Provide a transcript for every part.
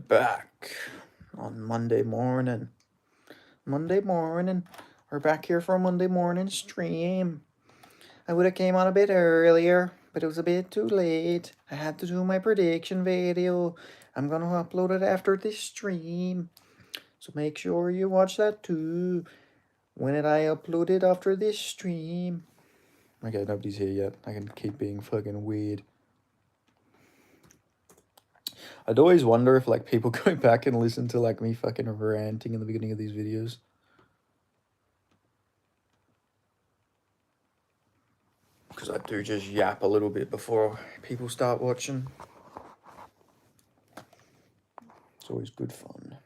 back on Monday morning. We're back here for a Monday morning stream. I would have came on a bit earlier, but it was a bit too late. I had to do my prediction video. I'm gonna upload it after this stream. So make sure you watch that too. When did I upload it after this stream? Okay, nobody's here yet. I can keep being fucking weird. I'd always wonder if like people go back and listen to like me fucking ranting in the beginning of these videos. Because I do just yap a little bit before people start watching. It's always good fun.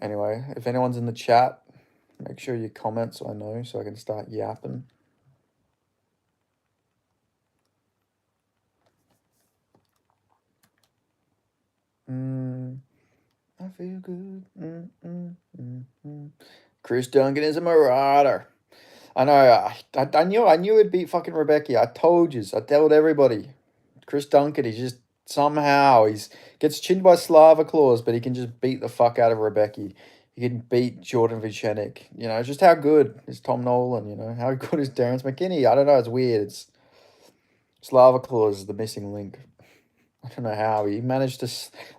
Anyway, if anyone's in the chat, make sure you comment so I know, so I can start yapping. I feel good. Chris Duncan is a marauder. I know. I knew it'd beat fucking Rebecca. I told you. I told everybody. Chris Duncan. He's just somehow gets chinned by Slava Claus, but he can just beat the fuck out of Rebecca. He can beat Jordan Vichenik. You know, just how good is Tom Nolan? You know, how good is Terrence McKinney? I don't know. It's weird. It's Slava Claus is the missing link. I don't know how he managed to,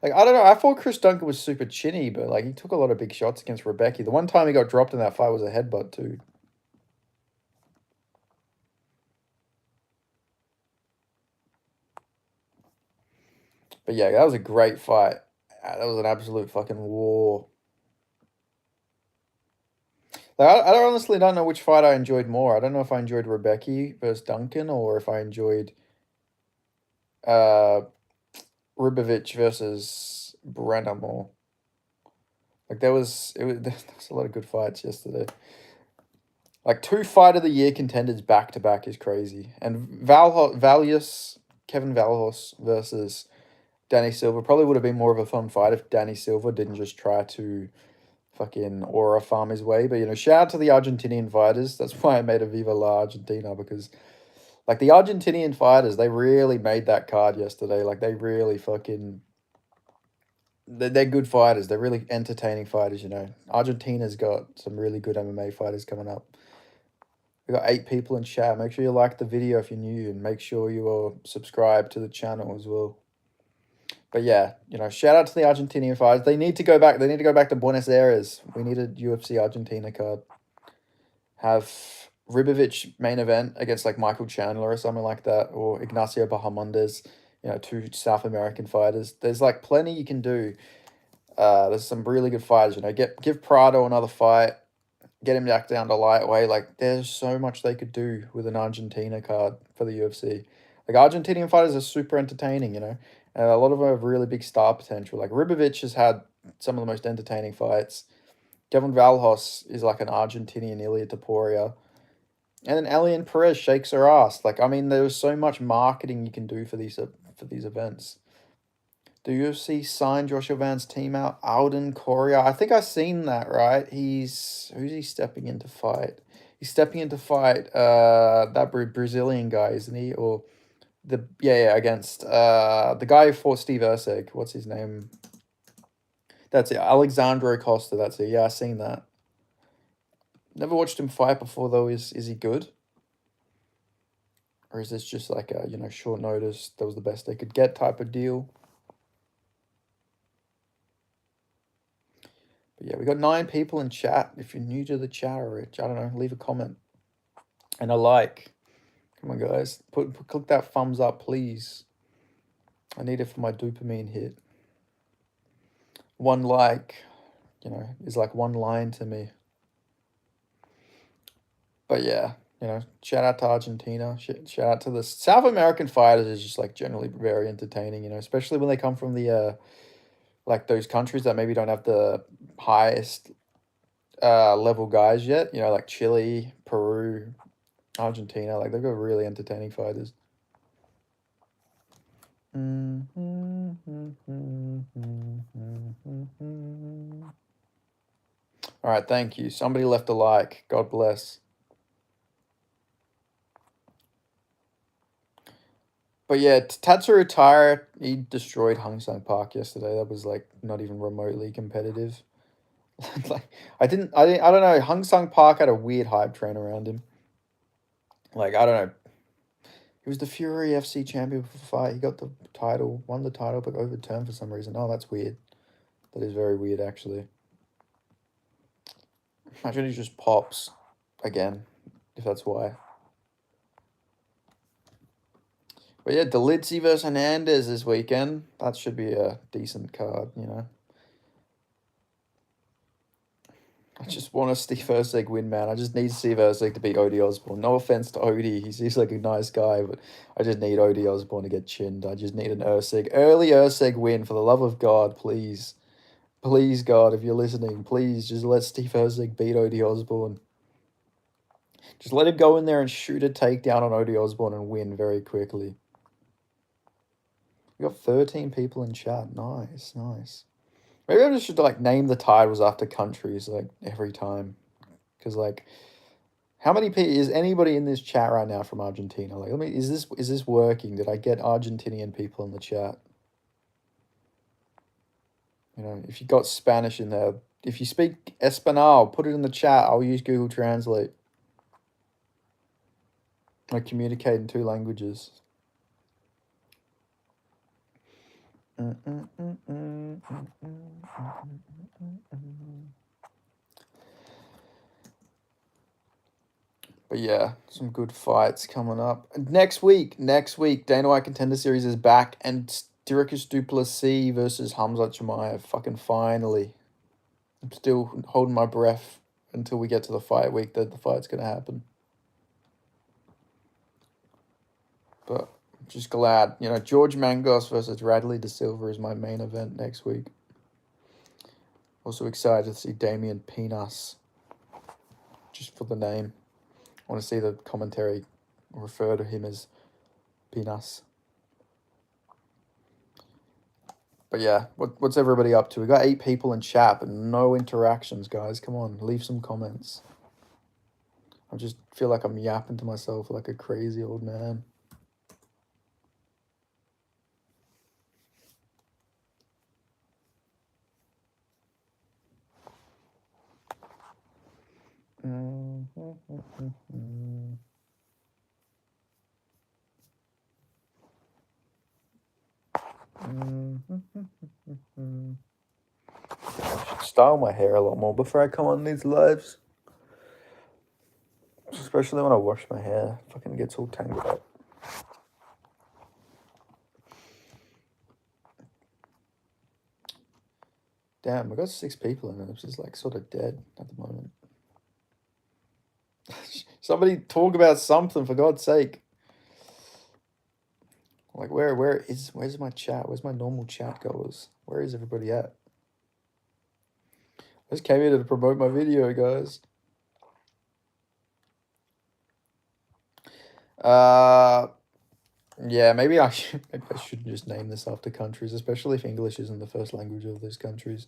like, I don't know. I thought Chris Duncan was super chinny, but like he took a lot of big shots against Rebecca. The one time he got dropped in that fight was a headbutt too. But yeah, that was a great fight. That was an absolute fucking war. Like I honestly don't know which fight I enjoyed more. I don't know if I enjoyed Rebecca versus Duncan or if I enjoyed uh Ribovich versus Brenner more. Like there was a lot of good fights yesterday. Like 2 fight of the year contenders back to back is crazy. And Kevin Valhos versus Danny Silva probably would have been more of a fun fight if Danny Silva didn't just try to fucking aura farm his way. But, you know, shout out to the Argentinian fighters. That's why I made a Viva La Argentina, because, like, the Argentinian fighters, they really made that card yesterday. Like, they really fucking... They're good fighters. They're really entertaining fighters, you know. Argentina's got some really good MMA fighters coming up. We got 8 people in chat. Make sure you like the video if you're new, and make sure you are subscribed to the channel as well. But yeah, you know, shout out to the Argentinian fighters. They need to go back. They need to go back to Buenos Aires. We need a UFC Argentina card. Have Ribovich main event against like Michael Chandler or something like that, or Ignacio Bahamondes. You know, 2 South American fighters. There's like plenty you can do. There's some really good fighters. You know, give Prado another fight. Get him back down to lightweight. Like, there's so much they could do with an Argentina card for the UFC. Like, Argentinian fighters are super entertaining, you know, and a lot of them have really big star potential. Like, Ribovich has had some of the most entertaining fights. Kevin Valhos is like an Argentinian Ilia Topuria. And then Elian Perez shakes her ass. Like, I mean, there's so much marketing you can do for these events. Do you see sign Joshua Van's team out? Alden Coria. I think I've seen that, right? Who's he stepping in to fight? He's stepping in to fight that Brazilian guy, isn't he? Or against the guy who fought Steve Erceg. What's his name? That's it. Alexandro Costa, that's it. Yeah, I've seen that. Never watched him fight before though. Is he good? Or is this just like a, you know, short notice, that was the best they could get type of deal? But yeah, we got 9 people in chat. If you're new to the chat, or I don't know, leave a comment and a like. Come on, guys, click that thumbs up, please. I need it for my dopamine hit. 1 like, you know, is like 1 line to me. But yeah, you know, shout out to Argentina. Shout out to the South American fighters. Is just like generally very entertaining, you know, especially when they come from the like those countries that maybe don't have the highest level guys yet, you know, like Chile, Peru, Argentina. Like, they've got really entertaining fighters. All right, thank you. Somebody left a like. God bless. But yeah, Tatsuro Taira, he destroyed Hung Sang Park yesterday. That was like not even remotely competitive. Like I don't know. Hung Sang Park had a weird hype train around him. Like I don't know. He was the Fury FC champion for fight. He got the title, won the title, but overturned for some reason. Oh, that's weird. That is very weird, actually. Imagine he just pops again, if that's why. But yeah, Delizzi versus Hernandez this weekend. That should be a decent card, you know. I just want a Steve Erceg win, man. I just need Steve Erceg to beat Odie Osborne. No offense to Odie, he's like a nice guy, but I just need Odie Osborne to get chinned. I just need an early Erceg win, for the love of God, please. Please, God, if you're listening, please just let Steve Erceg beat Odie Osborne. Just let him go in there and shoot a takedown on Odie Osborne and win very quickly. We got 13 people in chat. Nice, nice. Maybe I just should like name the titles after countries like every time, because like, how many people is anybody in this chat right now from Argentina? Like, let me. Is this working? Did I get Argentinian people in the chat? You know, if you got Spanish in there, if you speak Espanol, put it in the chat. I'll use Google Translate. I communicate in two languages. But yeah, some good fights coming up. And next week, Dana White Contender Series is back, and Dricus du Plessis versus Hamza Chimaev. Fucking finally. I'm still holding my breath until we get to the fight week that the fight's going to happen. But I'm just glad. You know, George Mangos versus Radley De Silva is my main event next week. Also excited to see Damian Pinas. Just for the name. I want to see the commentary refer to him as Pinas. But yeah, what's everybody up to? We got 8 people in chat, but no interactions, guys. Come on, leave some comments. I just feel like I'm yapping to myself like a crazy old man. I should style my hair a lot more before I come on these lives. Especially when I wash my hair. Fucking gets all tangled up. Damn, we got 6 people in it, which is like sort of dead at the moment. Somebody talk about something, for God's sake. Like, where's my chat? Where's my normal chat goers? Where is everybody at? I just came here to promote my video, guys. Yeah, maybe I should just name this after countries, especially if English isn't the first language of those countries.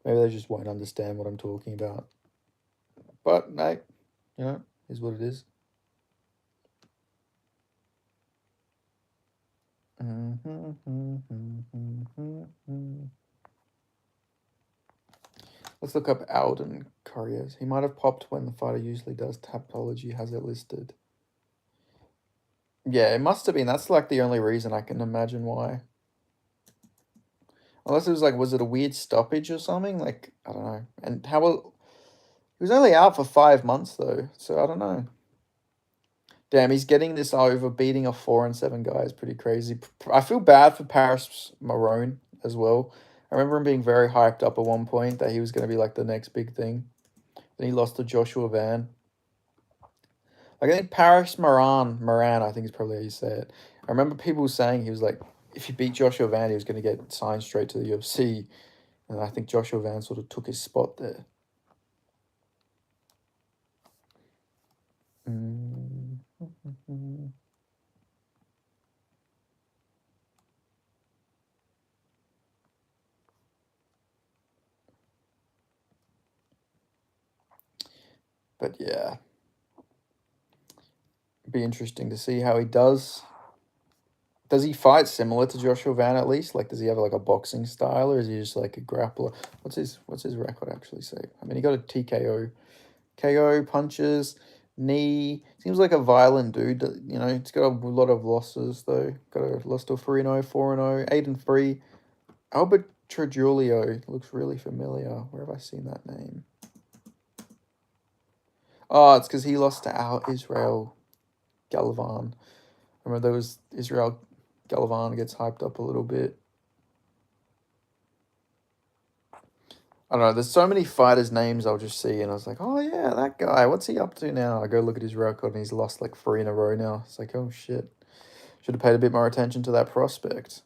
Maybe they just won't understand what I'm talking about. But, hey, you know, is what it is. Let's look up Alden Couriers. He might have popped when the fighter usually does. Tapology has it listed. Yeah, it must have been. That's like the only reason I can imagine why. Unless it was like, was it a weird stoppage or something? Like, I don't know. And how well... He was only out for 5 months, though. So, I don't know. Damn, he's getting this over. Beating a 4-7 guy is pretty crazy. I feel bad for Paris Marone as well. I remember him being very hyped up at one point that he was going to be like the next big thing. Then he lost to Joshua Van. Like, I think Paris Moran, I think is probably how you say it. I remember people saying he was like, if he beat Joshua Van, he was going to get signed straight to the UFC. And I think Joshua Van sort of took his spot there. But yeah, be interesting to see how he does. Does he fight similar to Joshua Van at least? Like, does he have like a boxing style, or is he just like a grappler? What's his record actually say? I mean, he got a TKO, KO punches, knee. Seems like a violent dude. You know, he's got a lot of losses though. Got a loss to 3-0, 4-0, 8-3. Albert Trujillo looks really familiar. Where have I seen that name? Oh, it's because he lost to Al Israel Galvan. Remember, there was Israel Galvan gets hyped up a little bit. I don't know. There's so many fighters' names I'll just see, and I was like, oh yeah, that guy. What's he up to now? I go look at his record, and he's lost like 3 in a row now. It's like, oh shit. Should have paid a bit more attention to that prospect.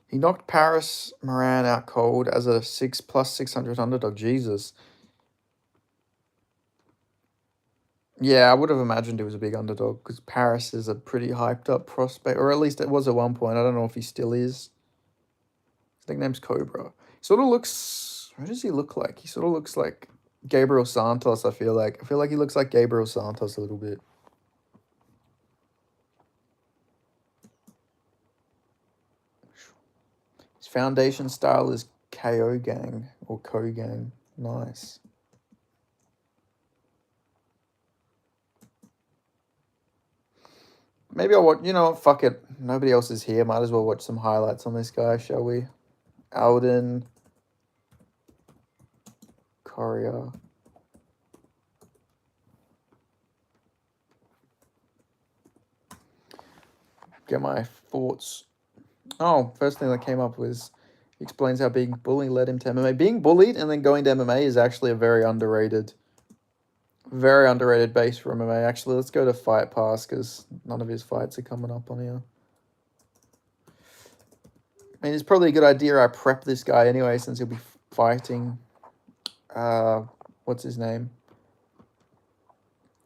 He knocked Paris Moran out cold as a 6+600 underdog. Jesus. Yeah, I would have imagined he was a big underdog because Paris is a pretty hyped up prospect, or at least it was at one point. I don't know if he still is. His nickname's Cobra. He sort of looks. What does he look like? He sort of looks like Gabriel Santos. I feel like. I feel like he looks like Gabriel Santos a little bit. His foundation style is KO gang or Ko gang. Nice. Maybe I'll watch. You know what? Fuck it. Nobody else is here. Might as well watch some highlights on this guy, shall we? Alden Coria. Get my thoughts. Oh, first thing that came up was he explains how being bullied led him to MMA. Being bullied and then going to MMA is actually a very underrated base for MMA. Actually, let's go to Fight Pass because none of his fights are coming up on here. I mean, it's probably a good idea I prep this guy anyway since he'll be fighting. What's his name?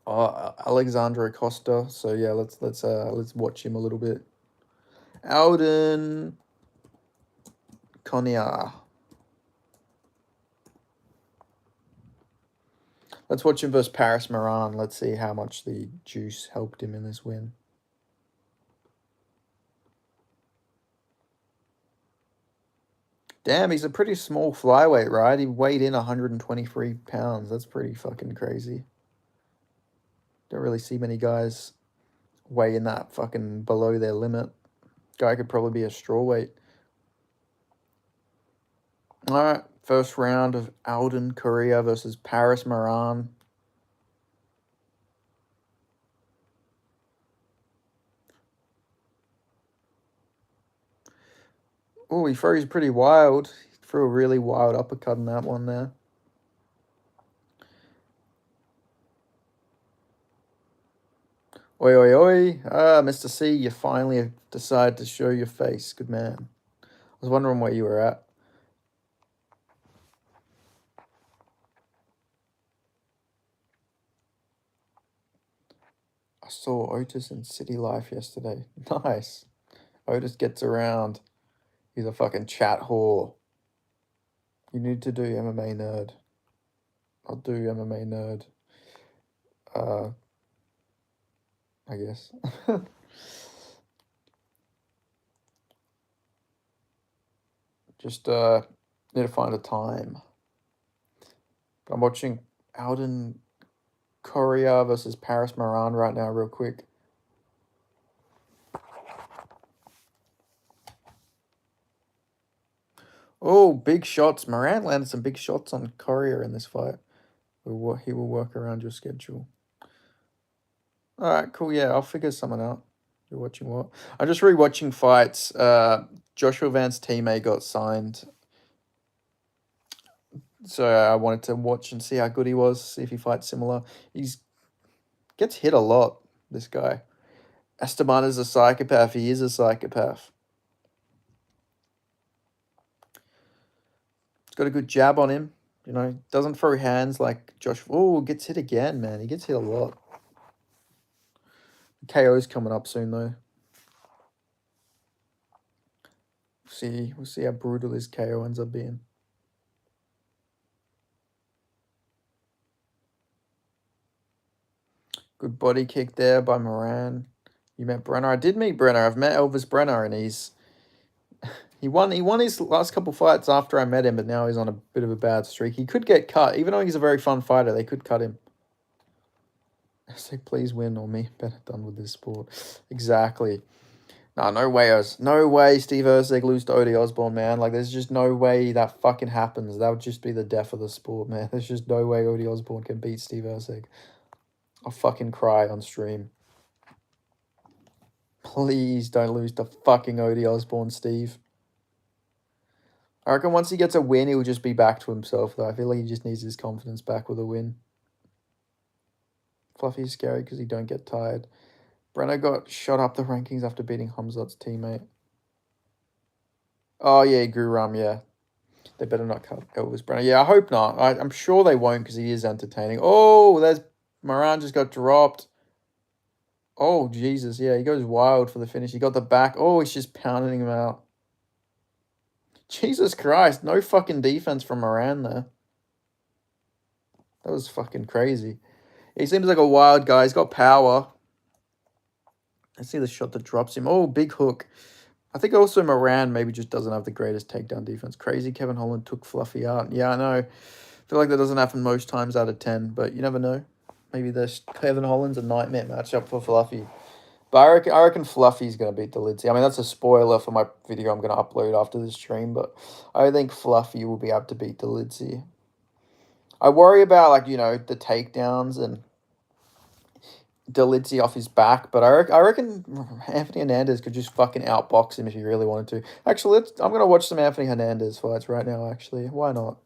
Alexandre Costa. So yeah, let's watch him a little bit. Alden Konya. Let's watch him versus Paris Moran. Let's see how much the juice helped him in this win. Damn, he's a pretty small flyweight, right? He weighed in 123 pounds. That's pretty fucking crazy. Don't really see many guys weigh in that fucking below their limit. Guy could probably be a strawweight. All right, first round of Alden Correa versus Paris Moran. Oh, he throws pretty wild. He threw a really wild uppercut in that one there. Oi, oi, oi. Ah, Mr. C, you finally decided to show your face. Good man. I was wondering where you were at. I saw Otis in City Life yesterday. Nice. Otis gets around. He's a fucking chat whore. You need to do MMA nerd. I'll do MMA nerd. I guess. Just need to find a time. But I'm watching Alden Correa versus Paris Moran right now, real quick. Oh, big shots. Moran landed some big shots on Correa in this fight. He will work around your schedule. All right, cool. Yeah, I'll figure someone out. You're watching what? I'm just rewatching fights. Joshua Van's teammate got signed, so I wanted to watch and see how good he was. See if he fights similar. He's gets hit a lot. This guy, Esteban is a psychopath. He is a psychopath. He's got a good jab on him. You know, doesn't throw hands like Josh. Oh, gets hit again, man. He gets hit a lot. KO's coming up soon though. We'll see how brutal his KO ends up being. Good body kick there by Moran. You met Brenner. I did meet Brenner. I've met Elvis Brenner, and he won his last couple fights after I met him, but now he's on a bit of a bad streak. He could get cut, even though he's a very fun fighter. They could cut him. I say, please win, or me better done with this sport. Exactly. No way, no way Steve Erceg lose to Odie Osborne, man. Like, there's just no way that fucking happens. That would just be the death of the sport, man. There's just no way Odie Osborne can beat Steve Erceg. I'll fucking cry on stream. Please don't lose to fucking Odie Osborne, Steve. I reckon once he gets a win, he'll just be back to himself, though. I feel like he just needs his confidence back with a win. Fluffy's scary because he don't get tired. Brenner got shot up the rankings after beating Hamzat's teammate. Oh, yeah, Guram, yeah. They better not cut Elvis Brenner. Yeah, I hope not. I'm sure they won't because he is entertaining. Oh, there's Moran just got dropped. Oh, Jesus. Yeah, he goes wild for the finish. He got the back. Oh, he's just pounding him out. Jesus Christ. No fucking defense from Moran there. That was fucking crazy. He seems like a wild guy. He's got power. I see the shot that drops him. Oh, big hook. I think also Moran maybe just doesn't have the greatest takedown defense. Crazy Kevin Holland took Fluffy out. Yeah, I know. I feel like that doesn't happen most times out of 10, but you never know. Maybe this Kevin Holland's a nightmare matchup for Fluffy. But I reckon Fluffy's going to beat the Lidsey. I mean, that's a spoiler for my video I'm going to upload after this stream, but I think Fluffy will be able to beat the Lidsey. I worry about, like, you know, the takedowns and Delidzi off his back, but I reckon Anthony Hernandez could just fucking outbox him if he really wanted to. Actually, I'm going to watch some Anthony Hernandez fights right now, actually. Why not?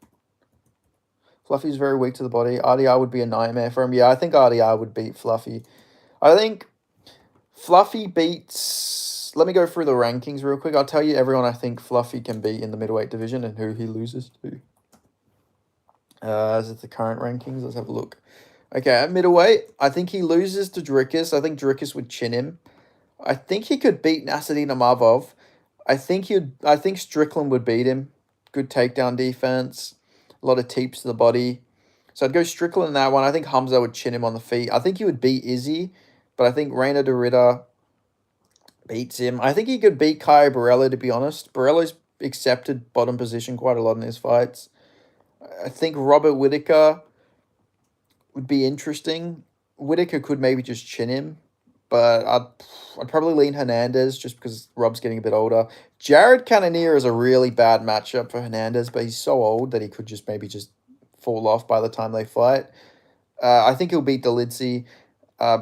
Fluffy's very weak to the body. RDR would be a nightmare for him. Yeah, I think RDR would beat Fluffy. I think Fluffy beats... Let me go through the rankings real quick. I'll tell you everyone I think Fluffy can beat in the middleweight division and who he loses to. Is it the current rankings? Let's have a look. Okay, at middleweight, I think he loses to Dricus. I think Dricus would chin him. I think he could beat Nasruddin Imavov. I think Strickland would beat him. Good takedown defense. A lot of teeps to the body. So I'd go Strickland in that one. I think Hamza would chin him on the feet. I think he would beat Izzy, but I think Reina de Ritter beats him. I think he could beat Caio Borrello, to be honest. Borrello's accepted bottom position quite a lot in his fights. I think Robert Whittaker would be interesting. Whittaker could maybe just chin him, but I'd probably lean Hernandez just because Rob's getting a bit older. Jared Cannonier is a really bad matchup for Hernandez, but he's so old that he could just maybe just fall off by the time they fight. I think he'll beat Delidzi.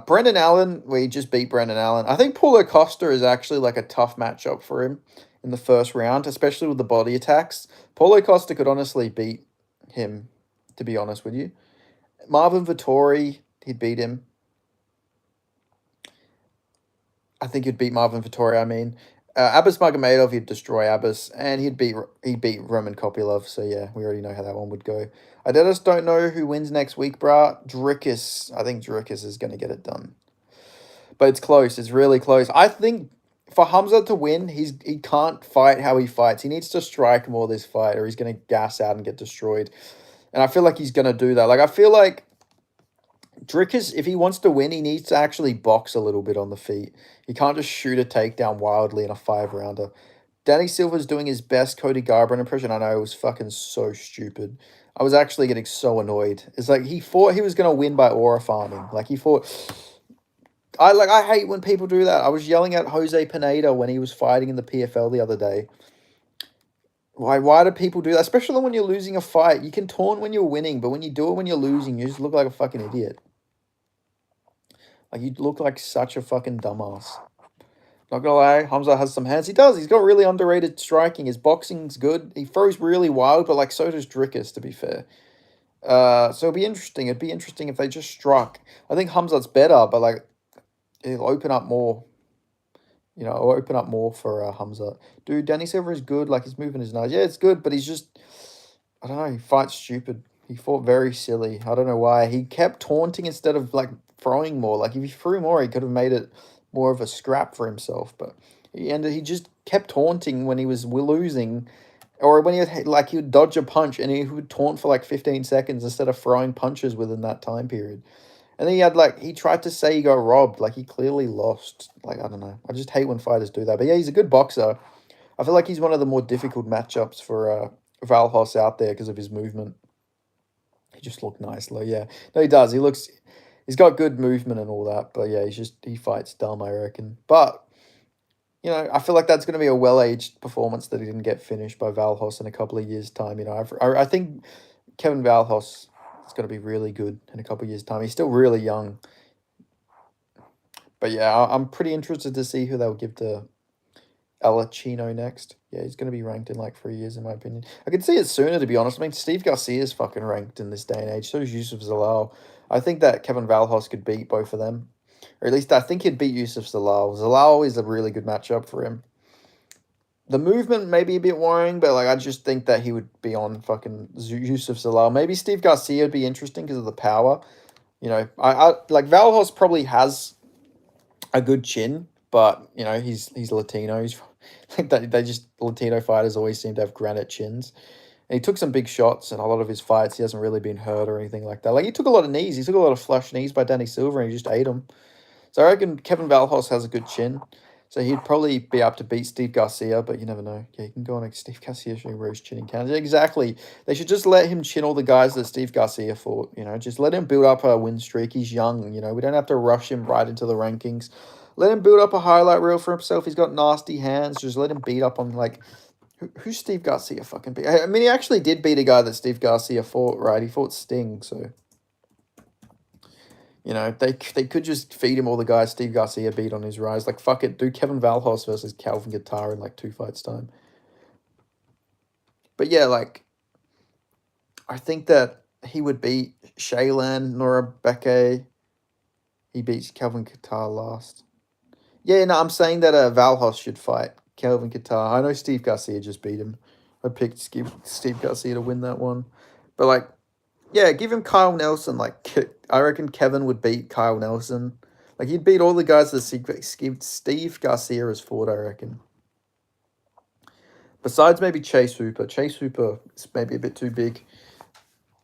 Brendan Allen, he just beat Brendan Allen. I think Paulo Costa is actually like a tough matchup for him in the first round, especially with the body attacks. Paulo Costa could honestly beat him, to be honest with you. Marvin Vittori, he'd beat him. I think he'd beat Marvin Vittori, I mean. Abbas Magomedov, he'd destroy Abbas. And he'd beat Roman Kopylov. So, yeah, we already know how that one would go. I just don't know who wins next week, brah. Dricus. I think Dricus is going to get it done. But it's close. It's really close. I think for Hamza to win, he can't fight how he fights. He needs to strike more this fight or he's going to gas out and get destroyed. And I feel like he's going to do that. Like, I feel like Dricus, if he wants to win, he needs to actually box a little bit on the feet. He can't just shoot a takedown wildly in a 5-rounder. Danny Silva's doing his best Cody Garbrandt impression. I know, it was fucking so stupid. I was actually getting so annoyed. It's like he thought he was going to win by aura farming. Like, he thought... I hate when people do that. I was yelling at Jose Pineda when he was fighting in the PFL the other day. Why do people do that? Especially when you're losing a fight. You can taunt when you're winning, but when you do it when you're losing, you just look like a fucking idiot. Like, you look like such a fucking dumbass. Not gonna lie, Hamza has some hands. He does. He's got really underrated striking. His boxing's good. He throws really wild, but, like, so does Dricus, to be fair. So it'd be interesting. It'd be interesting if they just struck. I think Hamza's better, but, like, it'll open up more. You know, it'll open up more for Hamza. Dude, Danny Silva is good. Like, he's moving his nose. Yeah, it's good, but he's just... I don't know. He fights stupid. He fought very silly. I don't know why. He kept taunting instead of, like, throwing more. Like, if he threw more, he could have made it more of a scrap for himself. But he just kept taunting when he was losing. Or when he would dodge a punch and he would taunt for, like, 15 seconds instead of throwing punches within that time period. And then he had like he tried to say he got robbed, like he clearly lost. Like I don't know. I just hate when fighters do that. But yeah, he's a good boxer. I feel like he's one of the more difficult matchups for Valhos out there because of his movement. He just looked nice, though. Yeah, no, he does. He's got good movement and all that. But yeah, he fights dumb, I reckon. But I feel like that's going to be a well-aged performance that he didn't get finished by Valhos in a couple of years' time. I think Kevin Valhos is going to be really good in a couple of years' time. He's still really young. But yeah, I'm pretty interested to see who they'll give to Alachino next. Yeah, he's going to be ranked in like 3 years, in my opinion. I could see it sooner, to be honest. I mean, Steve Garcia's fucking ranked in this day and age. So is Yusuf Zalal. I think that Kevin Valhos could beat both of them. Or at least I think he'd beat Yusuf Zalal. Zalal is a really good matchup for him. The movement may be a bit worrying, but like I just think that he would be on fucking Yusuf Zalal. Maybe Steve Garcia would be interesting because of the power. I like Valhos probably has a good chin, but he's Latino. He's like they just Latino fighters always seem to have granite chins. And he took some big shots in a lot of his fights. He hasn't really been hurt or anything like that. Like he took a lot of knees. He took a lot of flush knees by Danny Silver, and he just ate them. So I reckon Kevin Valhos has a good chin. So he'd probably be able to beat Steve Garcia, but you never know. Yeah, you can go on like Steve Garcia showing where he's chinning counts. Yeah, exactly. They should just let him chin all the guys that Steve Garcia fought. Just let him build up a win streak. He's young. We don't have to rush him right into the rankings. Let him build up a highlight reel for himself. He's got nasty hands. Just let him beat up on like who's Steve Garcia fucking beat? I mean, he actually did beat a guy that Steve Garcia fought, right? He fought Sting, so. They could just feed him all the guys Steve Garcia beat on his rise. Like, fuck it, do Kevin Valhos versus Calvin Guitar in, like, 2 fights' time. But, yeah, like, I think that he would beat Shaylan, Nora Beke. He beats Calvin Guitar last. Yeah, no, I'm saying that Valhos should fight Calvin Guitar. I know Steve Garcia just beat him. I picked Steve Garcia to win that one. But, like, yeah, give him Kyle Nelson. Like, I reckon Kevin would beat Kyle Nelson. Like, he'd beat all the guys that Steve Garcia has fought, I reckon. Besides maybe Chase Hooper. Chase Hooper is maybe a bit too big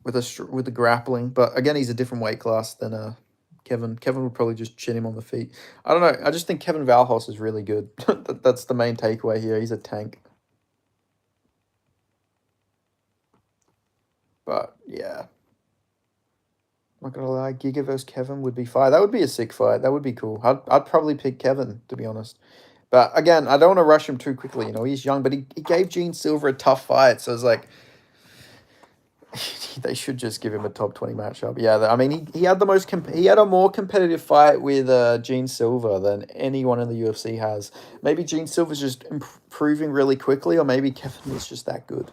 with the grappling. But, again, he's a different weight class than Kevin. Kevin would probably just chin him on the feet. I don't know. I just think Kevin Valhos is really good. That's the main takeaway here. He's a tank. But, yeah. I'm not gonna lie, Giga versus Kevin would be fire. That would be a sick fight. That would be cool. I'd probably pick Kevin, to be honest. But again, I don't want to rush him too quickly. He's young, but he gave Gene Silver a tough fight. So it's like they should just give him a top 20 matchup. Yeah, I mean he had he had a more competitive fight with Gene Silver than anyone in the UFC has. Maybe Gene Silver's just improving really quickly, or maybe Kevin is just that good.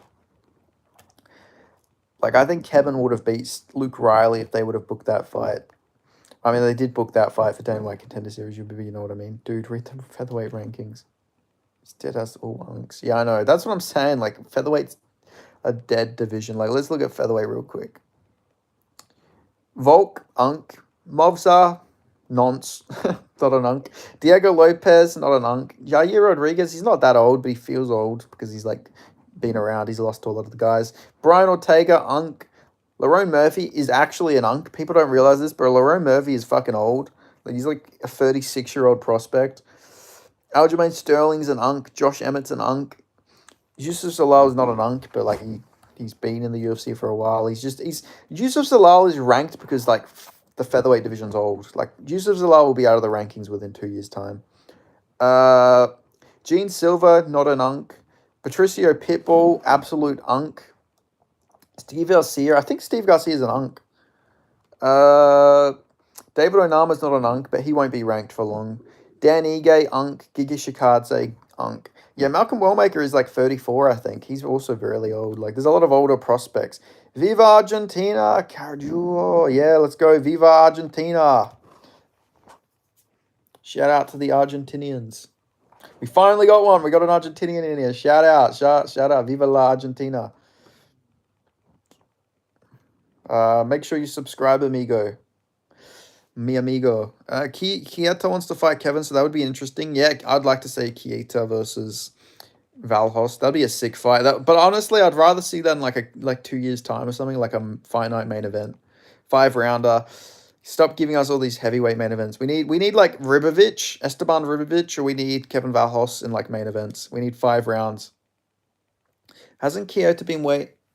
Like, I think Kevin would have beat Luke Riley if they would have booked that fight. I mean, they did book that fight for Dana White Contender Series, you know what I mean? Dude, read the featherweight rankings. It's dead as all unks. Yeah, I know. That's what I'm saying. Like, featherweight's a dead division. Like, let's look at featherweight real quick. Volk, unk. Movzar, nonce. Not an unk. Diego Lopez, not an unk. Jair Rodriguez, he's not that old, but he feels old because he's, like, been around. He's lost to a lot of the guys. Brian Ortega, unk. Lerone Murphy is actually an unk. People don't realize this, but Lerone Murphy is fucking old. Like, he's like a 36-year-old prospect. Aljamain Sterling's an unk. Josh Emmett's an unk. Yusuf Zalal is not an unk, but like he's been in the UFC for a while. Yusuf Zalal is ranked because like the featherweight division's old. Like Yusuf Zalal will be out of the rankings within 2 years' time. Gene Silver, not an unk. Patricio Pitbull, absolute unk. Steve Garcia, I think Steve Garcia is an unk. David Onama's not an unk, but he won't be ranked for long. Dan Ige, unk. Giga Shikadze, unk. Yeah, Malcolm Wellmaker is like 34, I think. He's also really old. Like, there's a lot of older prospects. Viva Argentina, Carajulo. Yeah, let's go. Viva Argentina. Shout out to the Argentinians. We finally got one. We got an Argentinian in here. Shout out. Shout out. Viva la Argentina. Make sure you subscribe, amigo. Mi amigo. Kieta wants to fight Kevin, so that would be interesting. Yeah, I'd like to see Kieta versus Valhos. That'd be a sick fight. But honestly, I'd rather see that in like 2 years' time or something, like a fight night main event. 5-rounder. Stop giving us all these heavyweight main events. We need like Ribovic, Esteban Ribovic, or we need Kevin Valhos in like main events. We need 5 rounds. Hasn't Kyoto been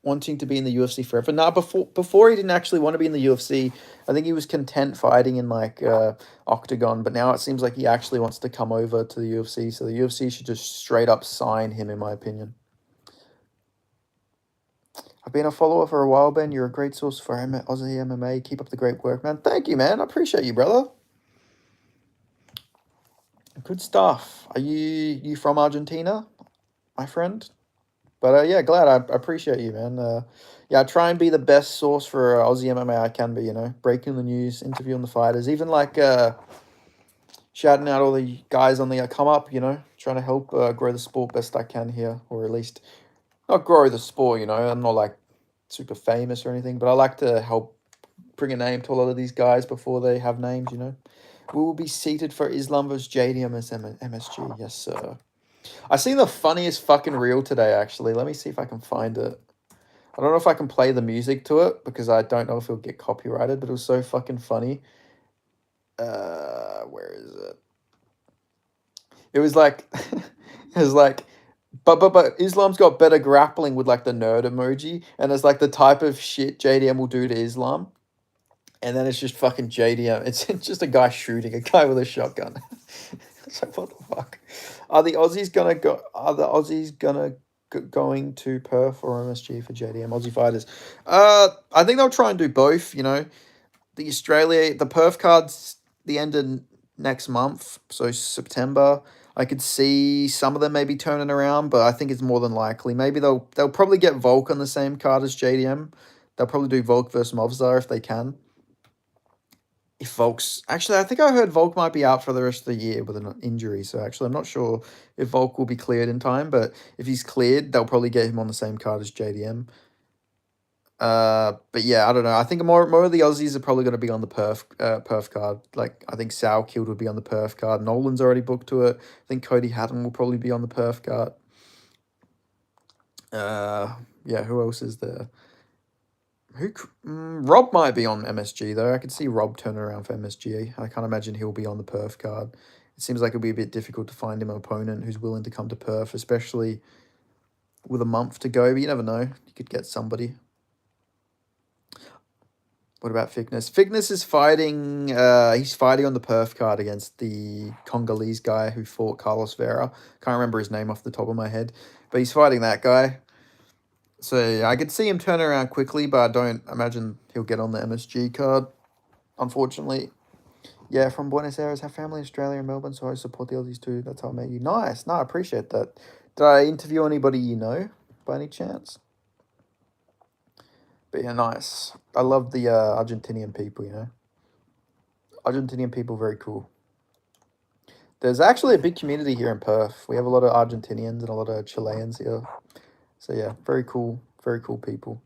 wanting to be in the UFC forever? Nah, before he didn't actually want to be in the UFC. I think he was content fighting in like Octagon, but now it seems like he actually wants to come over to the UFC. So the UFC should just straight up sign him, in my opinion. I've been a follower for a while, Ben. You're a great source for Aussie MMA. Keep up the great work, man. Thank you, man. I appreciate you, brother. Good stuff. Are you from Argentina, my friend? But yeah, glad. I appreciate you, man. Yeah, I try and be the best source for Aussie MMA I can be. Breaking the news, interviewing the fighters, even like shouting out all the guys on the come up. Trying to help grow the sport best I can here, or at least not grow the sport. I'm not like super famous or anything, but I like to help bring a name to a lot of these guys before they have names. We will be seated for Islam versus JDM as MSG. Yes, sir. I seen the funniest fucking reel today, actually. Let me see if I can find it. I don't know if I can play the music to it because I don't know if it'll get copyrighted, but it was so fucking funny. Where is it? It was like, but Islam's got better grappling with like the nerd emoji, and it's like the type of shit JDM will do to Islam. And then it's just fucking JDM. It's just a guy shooting a guy with a shotgun. It's like, what the fuck? Are the Aussies gonna go? Are the Aussies going to Perth or MSG for JDM Aussie fighters? I think they'll try and do both. The Perth cards the end of next month, so September. I could see some of them maybe turning around, but I think it's more than likely. Maybe they'll probably get Volk on the same card as JDM. They'll probably do Volk versus Movzar if they can. If Volk's actually, I think I heard Volk might be out for the rest of the year with an injury. So actually, I'm not sure if Volk will be cleared in time. But if he's cleared, they'll probably get him on the same card as JDM. But yeah, I don't know. I think more of the Aussies are probably going to be on the Perth card. Like I think Sal Killed would be on the Perth card. Nolan's already booked to it. I think Cody Hatton will probably be on the Perth card. Yeah. Who else is there? Rob might be on MSG though. I could see Rob turning around for MSG. I can't imagine he'll be on the Perth card. It seems like it'll be a bit difficult to find him an opponent who's willing to come to Perth, especially with a month to go. But you never know. You could get somebody. What about Fitness? Fitness is fighting. He's fighting on the Perth card against the Congolese guy who fought Carlos Vera. Can't remember his name off the top of my head, but he's fighting that guy. So yeah, I could see him turn around quickly, but I don't imagine he'll get on the MSG card, unfortunately. Yeah, from Buenos Aires, have family in Australia and Melbourne, so I support the Aussies too. That's how I met you. Nice. No, I appreciate that. Did I interview anybody you know, by any chance? But yeah, nice. I love the Argentinian people, Argentinian people, very cool. There's actually a big community here in Perth. We have a lot of Argentinians and a lot of Chileans here. So yeah, very cool people.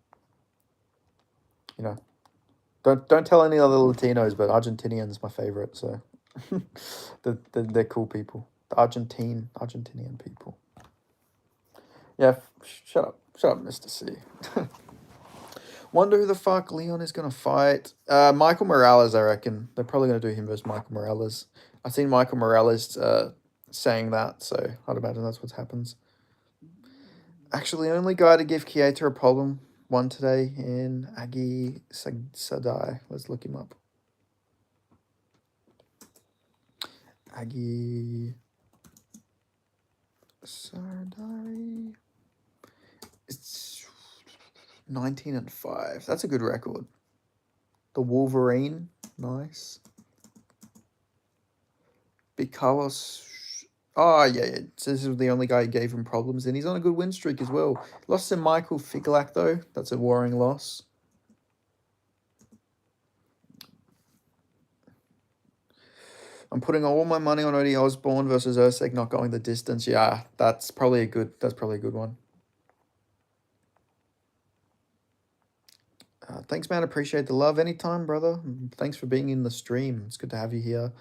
Don't tell any other Latinos, but Argentinians my favorite. So they're cool people. The Argentinian people. Yeah, shut up, Mr. C. Wonder who the fuck Leon is gonna fight. Michael Morales, I reckon. They're probably gonna do him versus Michael Morales. I've seen Michael Morales saying that, so I'd imagine that's what happens. Actually, the only guy to give Kieto a problem won today in Agi Sadai. Let's look him up. Agi Sadai. It's 19-5. That's a good record. The Wolverine, nice. Big Carlos. Oh, yeah. So this is the only guy who gave him problems, and he's on a good win streak as well. Lost to Michael Figlak, though. That's a worrying loss. I'm putting all my money on Odie Osborne versus Usyk not going the distance. Yeah, that's probably a good one. Thanks, man. Appreciate the love. Anytime, brother. Thanks for being in the stream. It's good to have you here.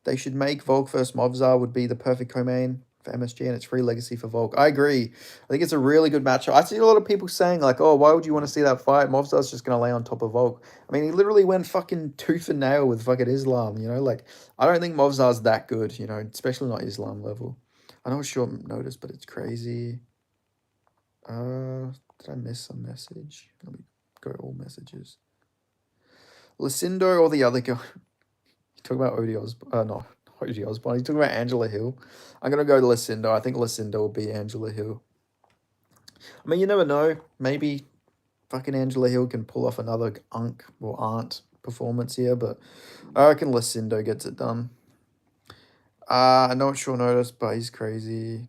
They should make Volk vs. Movzar would be the perfect co-main. for MSG, and it's free legacy for Volk. I agree. I think it's a really good matchup. I see a lot of people saying like, "Oh, why would you want to see that fight? Movzar's just gonna lay on top of Volk." I mean, he literally went fucking tooth and nail with fucking Islam. You know, like I don't think Movzar's that good. You know, especially not Islam level. I know it's short notice, but it's crazy. Did I miss some message? Let me go all messages. Lucindo or the other guy? You talk about Odie Osborne. No, Odie Osborne. You talking about Angela Hill? I'm gonna go to Lucindo. I think Lucindo will beat Angela Hill. I mean, you never know. Maybe fucking Angela Hill can pull off another unk or aunt performance here, but I reckon Lucindo gets it done. I know it's short notice, but he's crazy.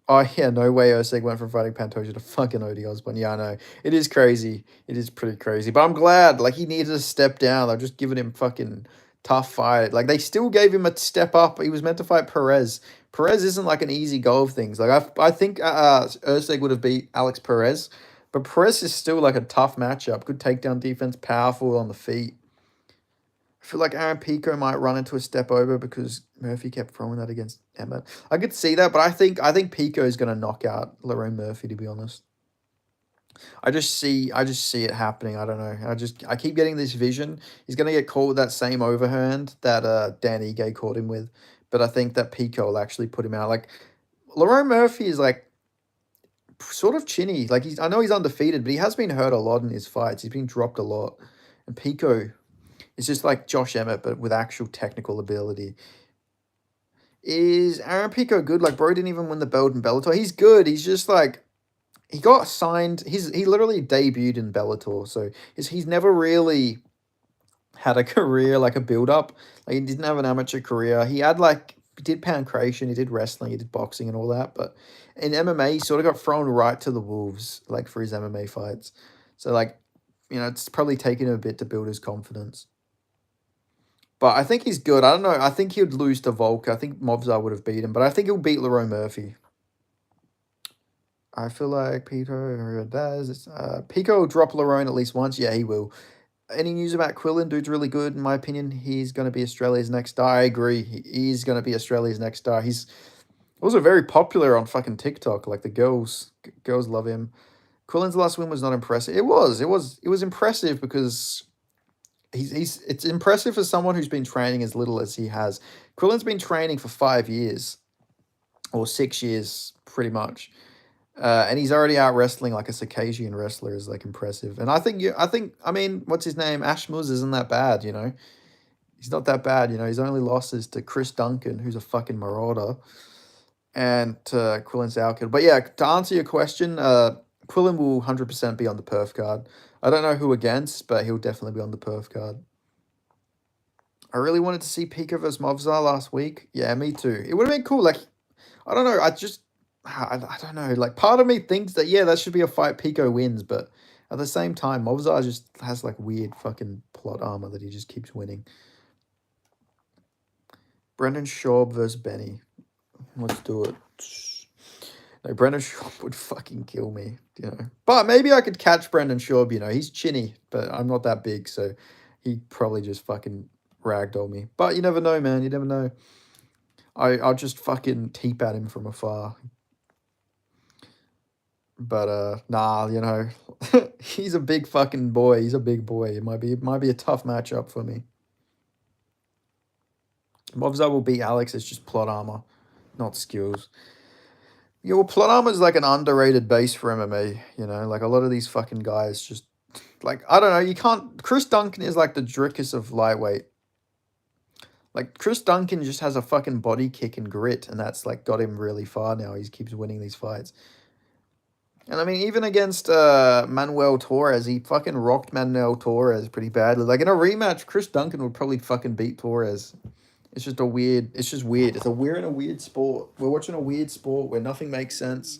Oh yeah, no way Oseg went from fighting Pantoja to fucking Odie Osborne. Yeah, I know. It is crazy. It is pretty crazy. But I'm glad. Like he needed to step down. They're just giving him fucking tough fight. Like they still gave him a step up. He was meant to fight Perez. Perez isn't like an easy go of things. Like I think Oseg would have beat Alex Perez, but Perez is still like a tough matchup. Good takedown defense, powerful on the feet. I feel like Aaron Pico might run into a step over because Murphy kept throwing that against Emmett. I could see that, but I think Pico is gonna knock out Lerone Murphy, to be honest. I just see it happening. I don't know. I keep getting this vision. He's gonna get caught with that same overhand that Dan Ige caught him with. But I think that Pico will actually put him out. Like Lerone Murphy is like sort of chinny. Like I know he's undefeated, but he has been hurt a lot in his fights. He's been dropped a lot. And Pico, it's just like Josh Emmett, but with actual technical ability. Is Aaron Pico good? Like, bro didn't even win the belt in Bellator. He's good. He's just like he got signed. He literally debuted in Bellator, so he's never really had a career like a build up. Like he didn't have an amateur career. He had like he did pancration, he did wrestling, he did boxing and all that, but in MMA he sort of got thrown right to the wolves like for his MMA fights. So like it's probably taken him a bit to build his confidence. But I think he's good. I don't know. I think he would lose to Volk. I think Movzar would have beat him, but I think he'll beat Lerone Murphy. I feel like Pico does. Pico will drop Lerone at least once. Yeah, he will. Any news about Quillen? Dude's really good, in my opinion. He's going to be Australia's next star. I agree. He's going to be Australia's next star. He's also very popular on fucking TikTok. Like the girls love him. Quillen's last win was not impressive. It was impressive because it's impressive for someone who's been training as little as he has. Quillen's been training for 5 years or 6 years, pretty much, and he's already out wrestling like a Circassian wrestler is like impressive. And I mean, what's his name? Ash Muz isn't that bad, He's not that bad, His only losses to Chris Duncan, who's a fucking marauder, and to Quillen Salkid. But yeah, to answer your question, Quillen will 100% be on the perf card. I don't know who against, but he'll definitely be on the perf card. I really wanted to see Pico versus Movzar last week. Yeah, me too. It would have been cool. Like, I don't know. I don't know. Like, part of me thinks that, yeah, that should be a fight Pico wins, but at the same time, Movzar just has, like, weird fucking plot armor that he just keeps winning. Brendan Schaub versus Benny. Let's do it. No, Brendan Schaub would fucking kill me, But maybe I could catch Brendan Schaub, He's chinny, but I'm not that big, so he'd probably just fucking ragdoll me. But you never know, man. You never know. I'll just fucking teep at him from afar. But nah, he's a big fucking boy. He's a big boy. It might be a tough matchup for me. Movzar will beat Alex. It's just plot armor, not skills. Yeah, well, plot armor is like an underrated base for MMA. Like a lot of these fucking guys just like I don't know. You can't. Chris Duncan is like the Drickus of lightweight. Like Chris Duncan just has a fucking body kick and grit, and that's like got him really far now. He keeps winning these fights. And I mean, even against Manuel Torres, he fucking rocked Manuel Torres pretty badly. Like in a rematch, Chris Duncan would probably fucking beat Torres. It's just weird. We're in a weird sport. We're watching a weird sport where nothing makes sense.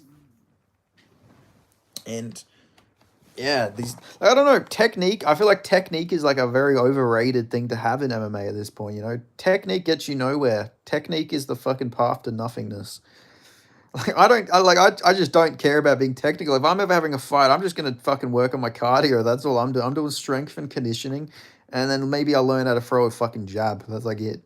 And yeah, I don't know, technique. I feel like technique is like a very overrated thing to have in MMA at this point, Technique gets you nowhere. Technique is the fucking path to nothingness. Like I just don't care about being technical. If I'm ever having a fight, I'm just gonna fucking work on my cardio. That's all I'm doing. I'm doing strength and conditioning, and then maybe I'll learn how to throw a fucking jab. That's like it.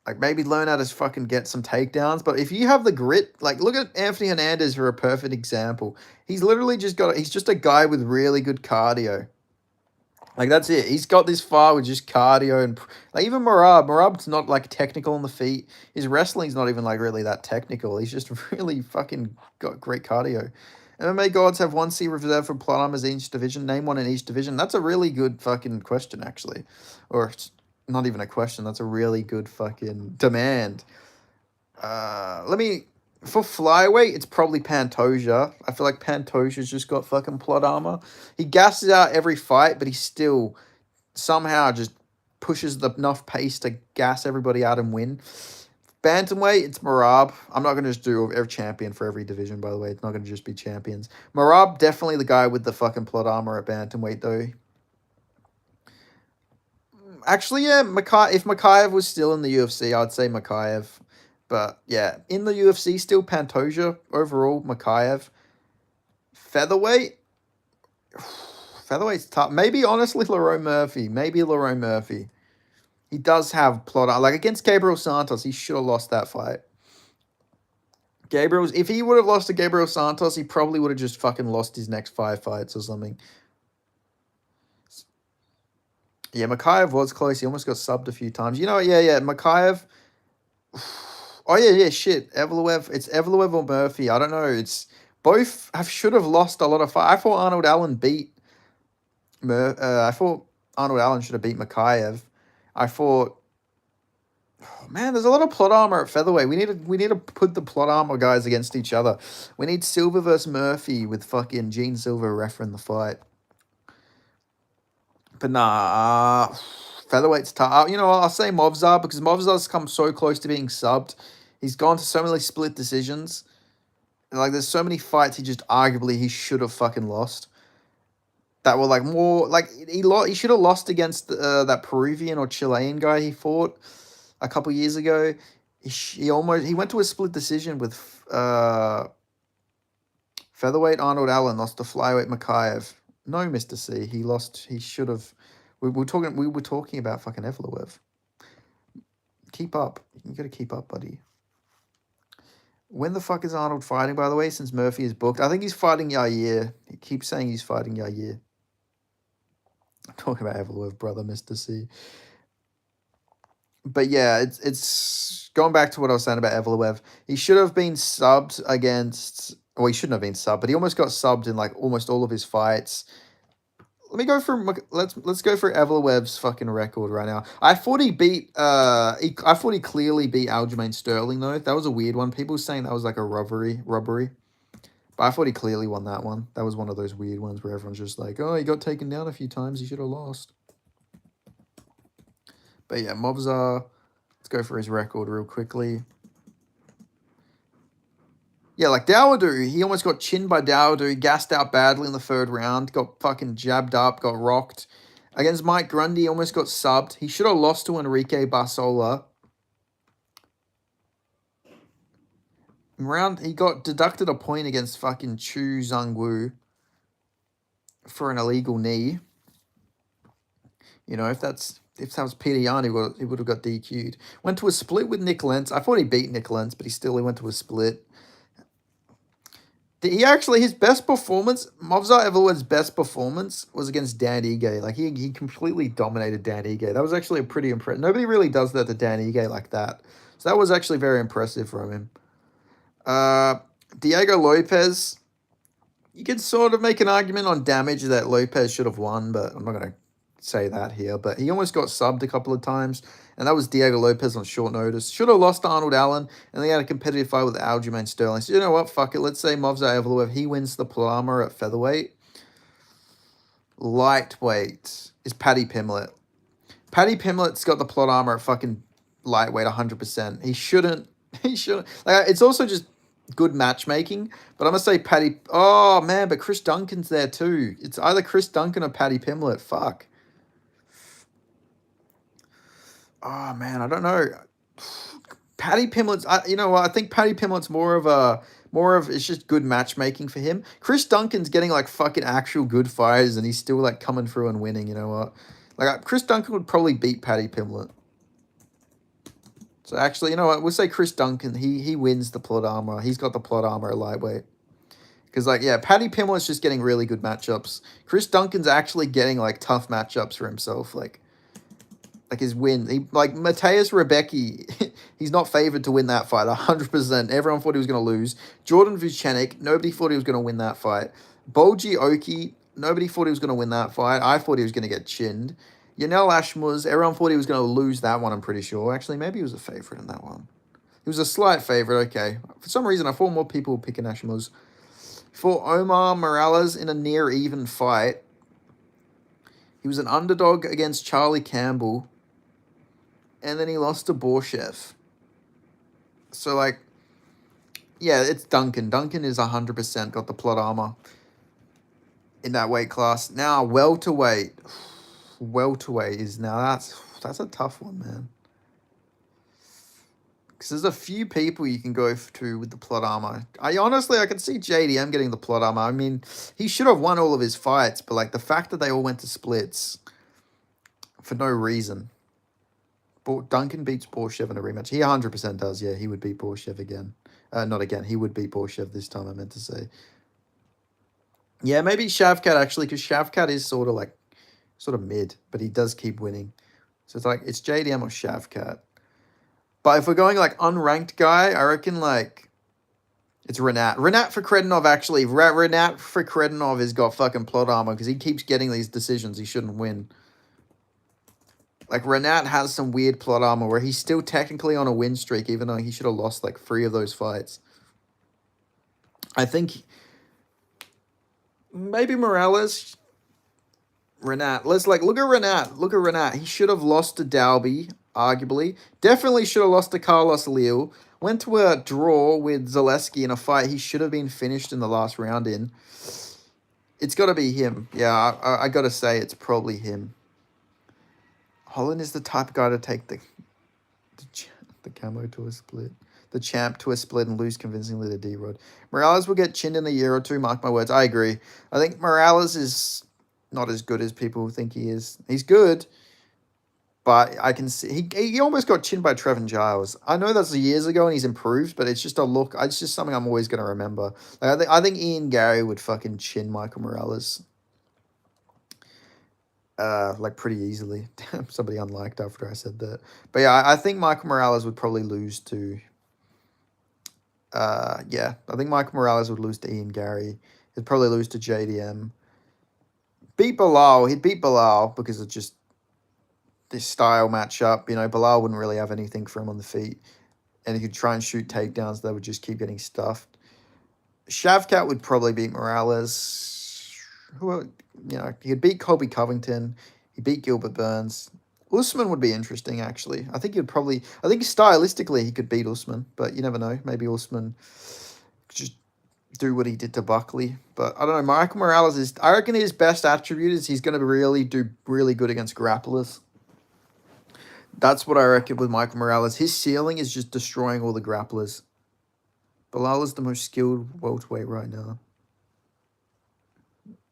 Like, maybe learn how to fucking get some takedowns. But if you have the grit, like, look at Anthony Hernandez for a perfect example. He's literally he's just a guy with really good cardio. Like, that's it. He's got this far with just cardio and like even Marab's not like technical on the feet. His wrestling's not even like really that technical. He's just really fucking got great cardio. MMA gods have one seat reserved for plot armors in each division. Name one in each division. That's a really good fucking question, actually. Or it's not even a question. That's a really good fucking demand. Let me for flyweight, it's probably Pantoja. I feel like Pantoja's just got fucking plot armor. He gasses out every fight, but he still somehow just pushes enough pace to gas everybody out and win. Bantamweight, it's Marab. I'm not going to just do every champion for every division, by the way. It's not going to just be champions. Marab, definitely the guy with the fucking plot armor at Bantamweight, though. Actually, yeah, if Makayev was still in the UFC, I'd say Makayev. But yeah, in the UFC, still Pantoja overall, Makayev. Featherweight? Featherweight's tough. Maybe, honestly, Lerone Murphy. Maybe Lerone Murphy. He does have plot. Like, against Gabriel Santos, he should have lost that fight. If he would have lost to Gabriel Santos, he probably would have just fucking lost his next 5 fights or something. Yeah, Makayev was close. He almost got subbed a few times. You know what? Yeah. Makayev. Oh, yeah, shit. Evloev. It's Evloev or Murphy. I don't know. It's both should have lost a lot of fights. I thought Arnold Allen beat I thought Arnold Allen should have beat Makayev. I thought, oh, man, there's a lot of plot armor at featherweight. We need to put the plot armor guys against each other. We need Silva versus Murphy with fucking Gene Silva refereeing the fight. But nah, featherweight's tough. You know, I'll say Movzar because Movzar's come so close to being subbed. He's gone to so many split decisions. Like, there's so many fights he just arguably he should have fucking lost. That were like more like he should have lost against that Peruvian or Chilean guy he fought a couple years ago. He went to a split decision with featherweight Arnold Allen, lost to flyweight Makayev. No, Mr. C. He lost. He should have. We were talking about fucking Evloev. Keep up. You got to keep up, buddy. When the fuck is Arnold fighting, by the way, since Murphy is booked? I think he's fighting Yair. He keeps saying he's fighting Yair. I'm talking about Evloev, brother, Mr. C. But yeah, it's going back to what I was saying about Evloev. He should have been subbed against. Well, he shouldn't have been subbed, but he almost got subbed in like almost all of his fights. Let's go for Evloev's fucking record right now. I thought he beat I thought he clearly beat Aljamain Sterling though. That was a weird one. People were saying that was like a robbery. But I thought he clearly won that one. That was one of those weird ones where everyone's just like, oh, he got taken down a few times. He should have lost. But yeah, Movzar. Let's go for his record real quickly. Yeah, like Dawoodu, he almost got chinned by Dawoodu. He gassed out badly in the third round. Got fucking jabbed up, got rocked. Against Mike Grundy, almost got subbed. He should have lost to Enrique Barsola. He got deducted a point against fucking Chu Zhangwu for an illegal knee. You know, if that was Peter Yan, he would have got DQ'd. Went to a split with Nick Lentz. I thought he beat Nick Lentz, but he went to a split. His best performance, Movzar Evloev's best performance was against Dan Ige. Like, he completely dominated Dan Ige. That was actually a pretty impressive. Nobody really does that to Dan Ige like that. So that was actually very impressive from him. Diego Lopez, you could sort of make an argument on damage that Lopez should have won, but I'm not going to say that here. But he almost got subbed a couple of times, and that was Diego Lopez on short notice. Should have lost to Arnold Allen, and they had a competitive fight with Aljamain Sterling. So you know what? Fuck it. Let's say Movzar Evloev, he wins the Palmer at featherweight. Lightweight is Paddy Pimblett. Paddy Pimblett's got the plot armor at fucking lightweight 100%. He shouldn't. Like, it's also just good matchmaking, but I'm going to say Paddy. Oh, man, but Chris Duncan's there too. It's either Chris Duncan or Paddy Pimblett. Fuck. Oh, man, I don't know. Paddy Pimblett's, you know what? I think Paddy Pimblett's it's just good matchmaking for him. Chris Duncan's getting like fucking actual good fighters, and he's still like coming through and winning. You know what? Like, Chris Duncan would probably beat Paddy Pimblett. So actually, you know what? We'll say Chris Duncan. He wins the plot armor. He's got the plot armor at lightweight. Because like yeah, Paddy Pimblett's just getting really good matchups. Chris Duncan's actually getting like tough matchups for himself. Like his win. He like Mateus Rebecki, he's not favored to win that fight 100%. Everyone thought he was going to lose. Jordan Vucenic, nobody thought he was going to win that fight. Boji Oki, nobody thought he was going to win that fight. I thought he was going to get chinned. Yanel Ashmuz, everyone thought he was going to lose that one, I'm pretty sure. Actually, maybe he was a favorite in that one. He was a slight favorite, okay. For some reason, I thought more people would pick an Ashmuz. For Omar Morales in a near even fight, he was an underdog against Charlie Campbell, and then he lost to Borshev. So, like, yeah, it's Duncan. Duncan is 100% got the plot armor in that weight class. Now, welterweight. Welterweight is now, that's a tough one, man. Because there's a few people you can go to with the plot armor. I can see JDM getting the plot armor. I mean, he should have won all of his fights, but like the fact that they all went to splits for no reason. Duncan beats Borshev in a rematch. He 100% does. Yeah, he would beat Borshev again. Not again. He would beat Borshev this time, I meant to say. Yeah, maybe Shavkat actually, because Shavkat is sort of mid, but he does keep winning. So it's like, it's JDM or Shavkat. But if we're going like unranked guy, I reckon like it's Renat. Renat Fakredinov actually. Renat Fakredinov has got fucking plot armor because he keeps getting these decisions he shouldn't win. Like Renat has some weird plot armor where he's still technically on a win streak, even though he should have lost like 3 of those fights. I think maybe Morales. Renat. Let's like look at Renat. Look at Renat. He should have lost to Dalby, arguably. Definitely should have lost to Carlos Leal. Went to a draw with Zaleski in a fight he should have been finished in the last round in. It's got to be him. Yeah, I got to say it's probably him. Holland is the type of guy to take the camo to a split. The champ to a split and lose convincingly to D-Rod. Morales will get chinned in a year or two, mark my words. I agree. I think Morales is not as good as people think he is. He's good, but I can see he almost got chinned by Trevin Giles. I know that's years ago and he's improved, but it's just a look. It's just something I'm always going to remember. Like, I think Ian Gary would fucking chin Michael Morales. Like pretty easily. Somebody unliked after I said that. But yeah, I think Michael Morales would probably lose to. Yeah, I think Michael Morales would lose to Ian Gary. He'd probably lose to JDM. Beat Bilal. He'd beat Bilal because of just this style matchup. You know, Bilal wouldn't really have anything for him on the feet. And he could try and shoot takedowns. They would just keep getting stuffed. Shavkat would probably beat Morales. He'd beat Colby Covington. He'd beat Gilbert Burns. Usman would be interesting, actually. I think stylistically he could beat Usman, but you never know. Maybe Usman could just do what he did to Buckley. But I don't know. Michael Morales I reckon his best attribute is he's going to really do really good against grapplers. That's what I reckon with Michael Morales. His ceiling is just destroying all the grapplers. Bilal is the most skilled welterweight right now.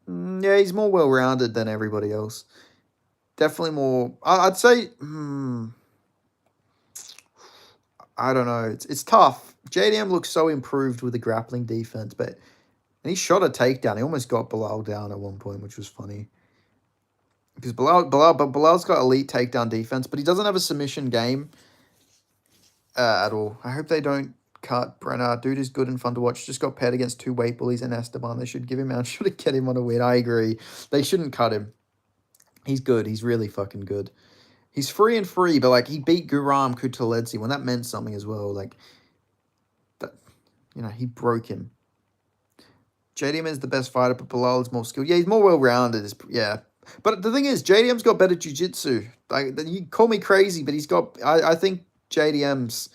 Yeah, he's more well-rounded than everybody else. Definitely more. I'd say. I don't know. It's tough. JDM looks so improved with the grappling defense, but he shot a takedown. He almost got Bilal down at one point, which was funny. Because Bilal's got elite takedown defense, but he doesn't have a submission game at all. I hope they don't cut Brenner. Dude is good and fun to watch. Just got paired against 2 weight bullies and Esteban. They should give him out. Should get him on a win. I agree. They shouldn't cut him. He's good. He's really fucking good. He's 3-3, but like he beat Guram Kutuledzhi when that meant something as well. Like that, he broke him. JDM is the best fighter, but Bilal is more skilled. Yeah, he's more well-rounded. Yeah. But the thing is, JDM's got better jiu-jitsu. Like, you call me crazy, but he's got... I think JDM's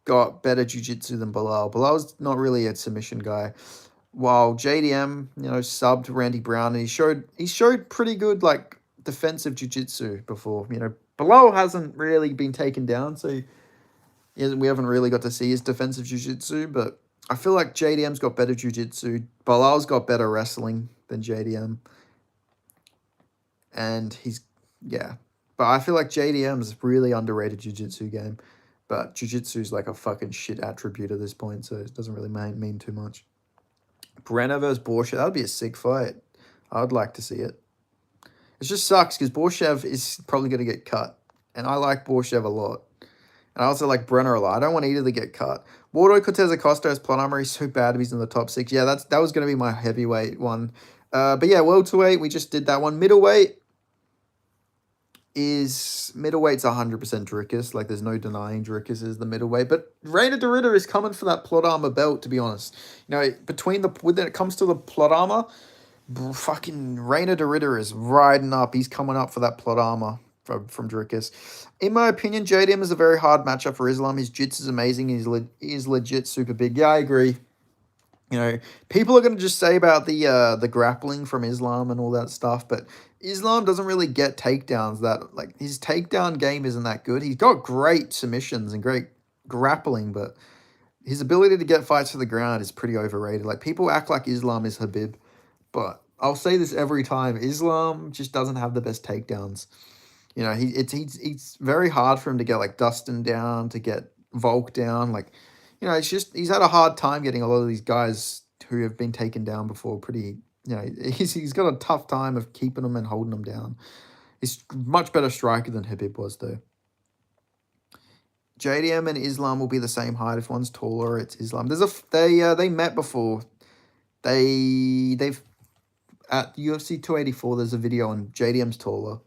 got better jiu-jitsu than Bilal. Bilal's not really a submission guy. While JDM, subbed Randy Brown, and he showed pretty good, like, defensive jiu-jitsu before. Bilal hasn't really been taken down, so we haven't really got to see his defensive jiu-jitsu, but I feel like JDM's got better jiu-jitsu. Bilal's got better wrestling than JDM. And but I feel like JDM's really underrated jiu-jitsu game. But jiu-jitsu is like a fucking shit attribute at this point, so it doesn't really mean too much. Brenner versus Borshev, that would be a sick fight. I'd like to see it. It just sucks because Borshev is probably going to get cut. And I like Borshev a lot. And I also like Brenner a lot. I don't want either to get cut. Waldo Cortez Acosta as plot armor. He's so bad if he's in the top 6. Yeah, that was going to be my heavyweight one. But yeah, welterweight, we just did that one. Middleweight's 100% Dricus. Like, there's no denying Dricus is the middleweight. But Reina de Ritter is coming for that plot armor belt, to be honest. You know, when it comes to the plot armor, fucking Reina de Ritter is riding up. He's coming up for that plot armor from Dricus. In my opinion, JDM is a very hard matchup for Islam. His jits is amazing. He's legit super big. Yeah, I agree. You know, people are going to just say about the grappling from Islam and all that stuff, but Islam doesn't really get takedowns. That, like, his takedown game isn't that good. He's got great submissions and great grappling, but his ability to get fights to the ground is pretty overrated. Like, people act like Islam is Habib, but I'll say this every time: Islam just doesn't have the best takedowns. You know, it's very hard for him to get like Dustin down, to get Volk down. Like, you know, it's just he's had a hard time getting a lot of these guys who have been taken down before. Pretty, you know, he's got a tough time of keeping them and holding them down. He's much better striker than Habib was, though. JDM and Islam will be the same height. If one's taller, it's Islam. They met before. They've at UFC 284. There's a video on JDM's taller.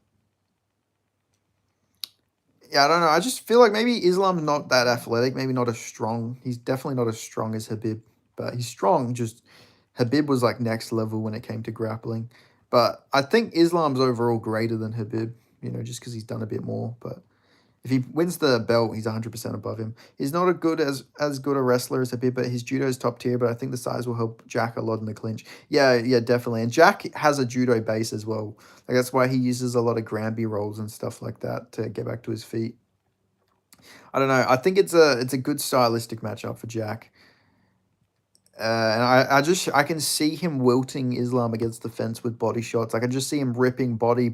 Yeah, I don't know. I just feel like maybe Islam's not that athletic, maybe not as strong. He's definitely not as strong as Habib, but he's strong. Just Habib was like next level when it came to grappling. But I think Islam's overall greater than Habib, you know, just because he's done a bit more. But if he wins the belt, he's 100% above him. He's not as good a wrestler as Habib, but his judo is top tier. But I think the size will help Jack a lot in the clinch. Yeah, definitely. And Jack has a judo base as well. Like, that's why he uses a lot of Granby rolls and stuff like that to get back to his feet. I don't know. I think it's a good stylistic matchup for Jack. And I can see him wilting Islam against the fence with body shots. I can just see him ripping body.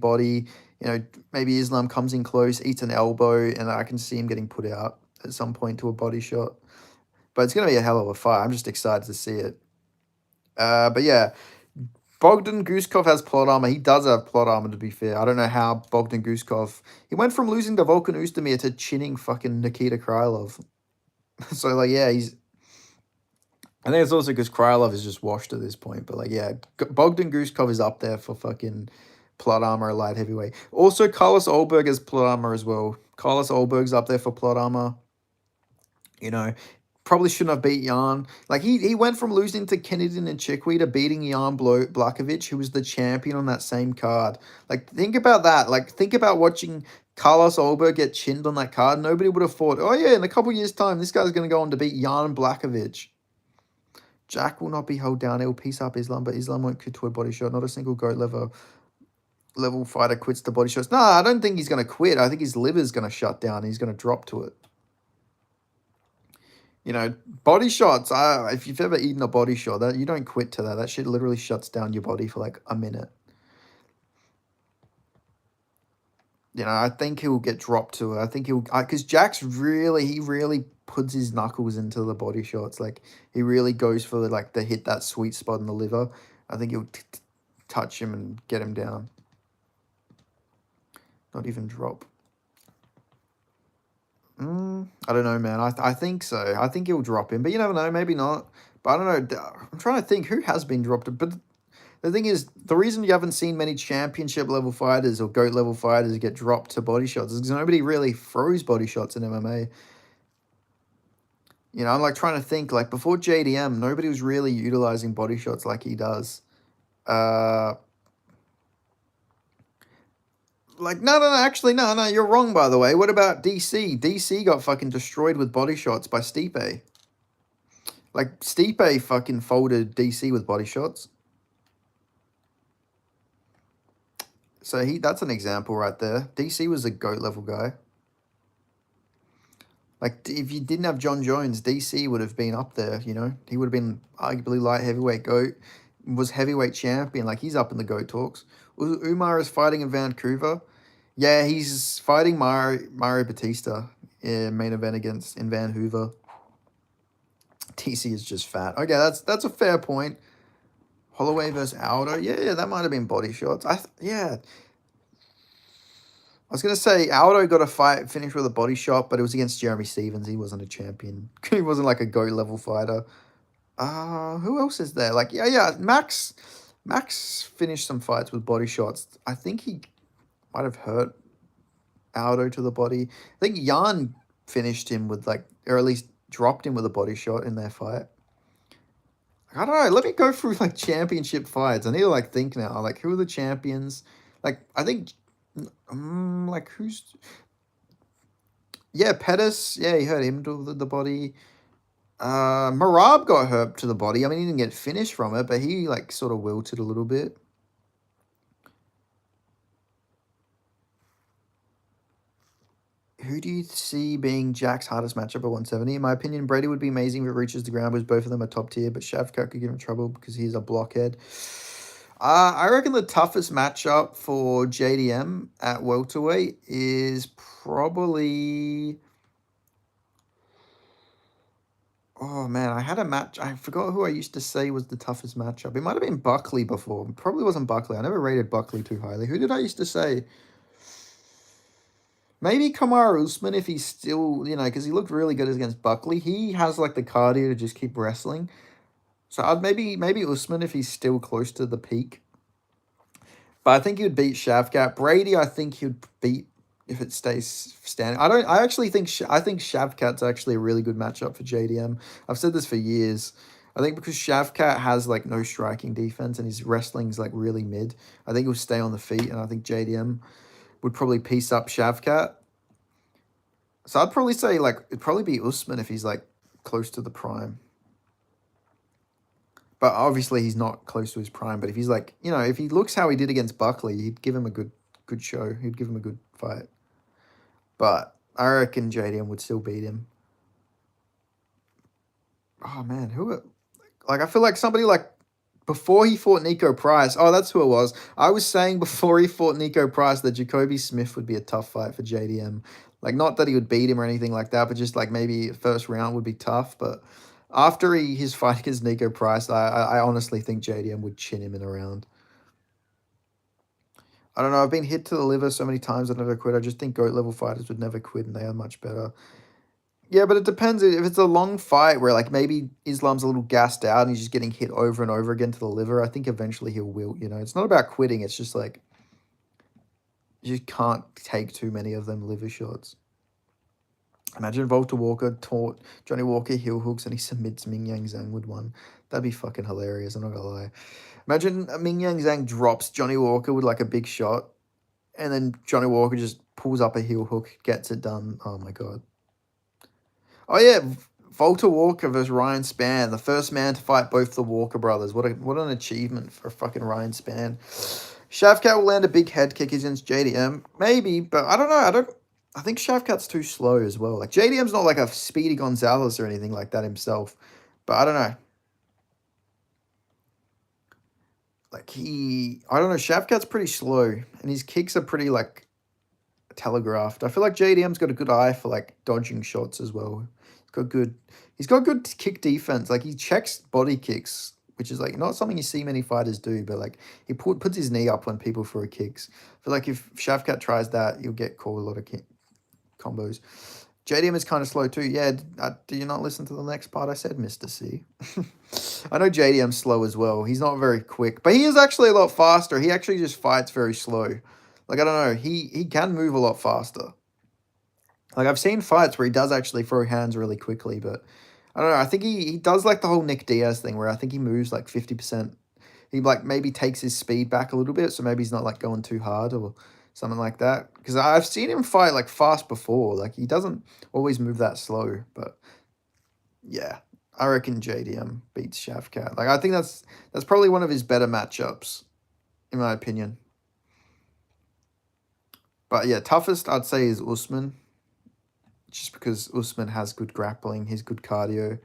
You know, maybe Islam comes in close, eats an elbow, and I can see him getting put out at some point to a body shot. But it's going to be a hell of a fight. I'm just excited to see it. But yeah, Bogdan Guskov has plot armor. He does have plot armor, to be fair. I don't know how Bogdan Guskov... He went from losing to Volkan Oezdemir to chinning fucking Nikita Krylov. So, like, yeah, he's... I think it's also because Krylov is just washed at this point. But, like, yeah, Bogdan Guskov is up there for fucking plot armor, light heavyweight. Also, Carlos Olberg has plot armor as well. Carlos Olberg's up there for plot armor. You know, probably shouldn't have beat Jan. Like, he went from losing to Kennedy and Chikwi to beating Jan Blakovic, who was the champion on that same card. Like, think about that. Like, think about watching Carlos Olberg get chinned on that card. Nobody would have thought, oh, yeah, in a couple years' time, this guy's going to go on to beat Jan Blakovic. Jack will not be held down. It will piece up Islam, but Islam won't quit to a body shot. Not a single GOAT level fighter quits to body shots. No, I don't think he's going to quit. I think his liver's going to shut down. And he's going to drop to it. You know, body shots, if you've ever eaten a body shot, that you don't quit to that. That shit literally shuts down your body for like a minute. You know, I think he'll get dropped to it. I think because Jack's really puts his knuckles into the body shots. Like, he really goes for the hit that sweet spot in the liver. I think he'll touch him and get him down. Not even drop. I don't know, man. I think so. I think he'll drop him, but you never know. Maybe not. But I don't know. I'm trying to think who has been dropped. But the thing is, the reason you haven't seen many championship level fighters or GOAT level fighters get dropped to body shots is because nobody really throws body shots in MMA. You know, I'm like trying to think. Like, before JDM, nobody was really utilizing body shots like he does. Like, no, you're wrong, by the way. What about DC? DC got fucking destroyed with body shots by Stipe. Like, Stipe fucking folded DC with body shots. So that's an example right there. DC was a GOAT level guy. Like, if you didn't have John Jones, DC would have been up there, you know? He would have been arguably light heavyweight GOAT, was heavyweight champion. Like, he's up in the GOAT talks. Umar is fighting in Vancouver. Yeah, he's fighting Mario Batista main event against in Van Hoover. TC is just fat. Okay, that's a fair point. Holloway versus Aldo. Yeah, that might have been body shots. Yeah. I was gonna say Aldo got a fight finished with a body shot, but it was against Jeremy Stevens. He wasn't a champion. He wasn't like a GOAT level fighter. Who else is there? Like, yeah. Max finished some fights with body shots. I think he might have hurt Aldo to the body. I think Jan finished him with like, or at least dropped him with a body shot in their fight. I don't know. Let me go through like championship fights. I need to like think now. Like, who are the champions? Like, I think, like who's? Yeah, Pettis. Yeah, he hurt him to the body. Marab got hurt to the body. I mean, he didn't get finished from it, but he like sort of wilted a little bit. Who do you see being Jack's hardest matchup at 170? In my opinion, Brady would be amazing if it reaches the ground because both of them are top tier, but Shavkat could give him trouble because he's a blockhead. I reckon the toughest matchup for JDM at welterweight is probably. Oh man, I had a match. I forgot who I used to say was the toughest matchup. It might have been Buckley before. It probably wasn't Buckley. I never rated Buckley too highly. Who did I used to say? Maybe Kamaru Usman if he's still, because he looked really good against Buckley. He has like the cardio to just keep wrestling. So I'd maybe Usman if he's still close to the peak. But I think he would beat Shavkat. Brady, I think he would beat if it stays standing. I actually think I think Shavkat's actually a really good matchup for JDM. I've said this for years. I think because Shavkat has like no striking defense and his wrestling's like really mid. I think he'll stay on the feet, and I think JDM would probably piece up Shavkat. So I'd probably say like it'd probably be Usman if he's like close to the prime. But obviously he's not close to his prime. But if he's like, if he looks how he did against Buckley, he'd give him a good show. He'd give him a good fight. But I reckon JDM would still beat him. Oh man, I feel like somebody like before he fought Nico Price. Oh, that's who it was. I was saying before he fought Nico Price that Jacoby Smith would be a tough fight for JDM. Like, not that he would beat him or anything like that, but just like maybe first round would be tough. But after his fight against Nico Price, I honestly think JDM would chin him in a round. I don't know. I've been hit to the liver so many times I never quit. I just think GOAT level fighters would never quit, and they are much better. Yeah, but it depends. If it's a long fight where like maybe Islam's a little gassed out and he's just getting hit over and over again to the liver, I think eventually he'll wilt. It's not about quitting. It's just like you just can't take too many of them liver shots. Imagine Volta Walker taught Johnny Walker heel hooks and he submits Ming Yang Zhang with one. That'd be fucking hilarious. I'm not gonna lie. Imagine Ming Yang Zhang drops Johnny Walker with like a big shot, and then Johnny Walker just pulls up a heel hook, gets it done. Oh my god. Oh yeah, Volta Walker versus Ryan Spann, the first man to fight both the Walker brothers. What an achievement for fucking Ryan Spann. Shavkat will land a big head kick against JDM, maybe, but I don't know. I think Shavkat's too slow as well. Like JDM's not like a Speedy Gonzalez or anything like that himself, but I don't know. Like I don't know. Shavkat's pretty slow, and his kicks are pretty like telegraphed. I feel like JDM's got a good eye for like dodging shots as well. He's got good kick defense. Like he checks body kicks, which is like not something you see many fighters do, but like he puts his knee up when people throw kicks. I feel like if Shavkat tries that, he'll get called a lot of combos. JDM is kind of slow too. Yeah, do you not listen to the next part I said, Mr. C? I know JDM's slow as well. He's not very quick, but he is actually a lot faster. He actually just fights very slow. Like, I don't know, he can move a lot faster. Like, I've seen fights where he does actually throw hands really quickly, but I don't know. I think he does like the whole Nick Diaz thing where I think he moves like 50%. He like maybe takes his speed back a little bit, so maybe he's not like going too hard or something like that. Because I've seen him fight like fast before. Like, he doesn't always move that slow, but yeah. I reckon JDM beats Shavkat. Like, I think that's probably one of his better matchups, in my opinion. But yeah, toughest I'd say is Usman. Just because Usman has good grappling, he's good cardio.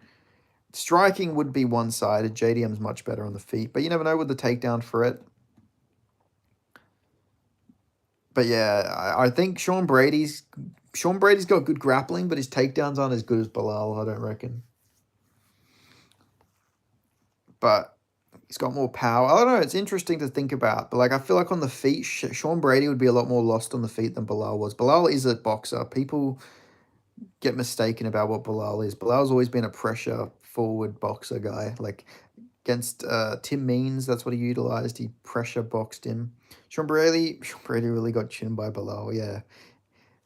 Striking would be one-sided. JDM's much better on the feet. But you never know with the takedown threat. But yeah, I think Sean Brady's Sean Brady's got good grappling, but his takedowns aren't as good as Bilal, I don't reckon. But he's got more power. I don't know. It's interesting to think about. But like, I feel like on the feet, Sean Brady would be a lot more lost on the feet than Bilal was. Bilal is a boxer. People get mistaken about what Bilal is. Bilal's always been a pressure forward boxer guy. Like against Tim Means, that's what he utilized. He pressure boxed him. Sean Brady really got chinned by Bilal. Yeah.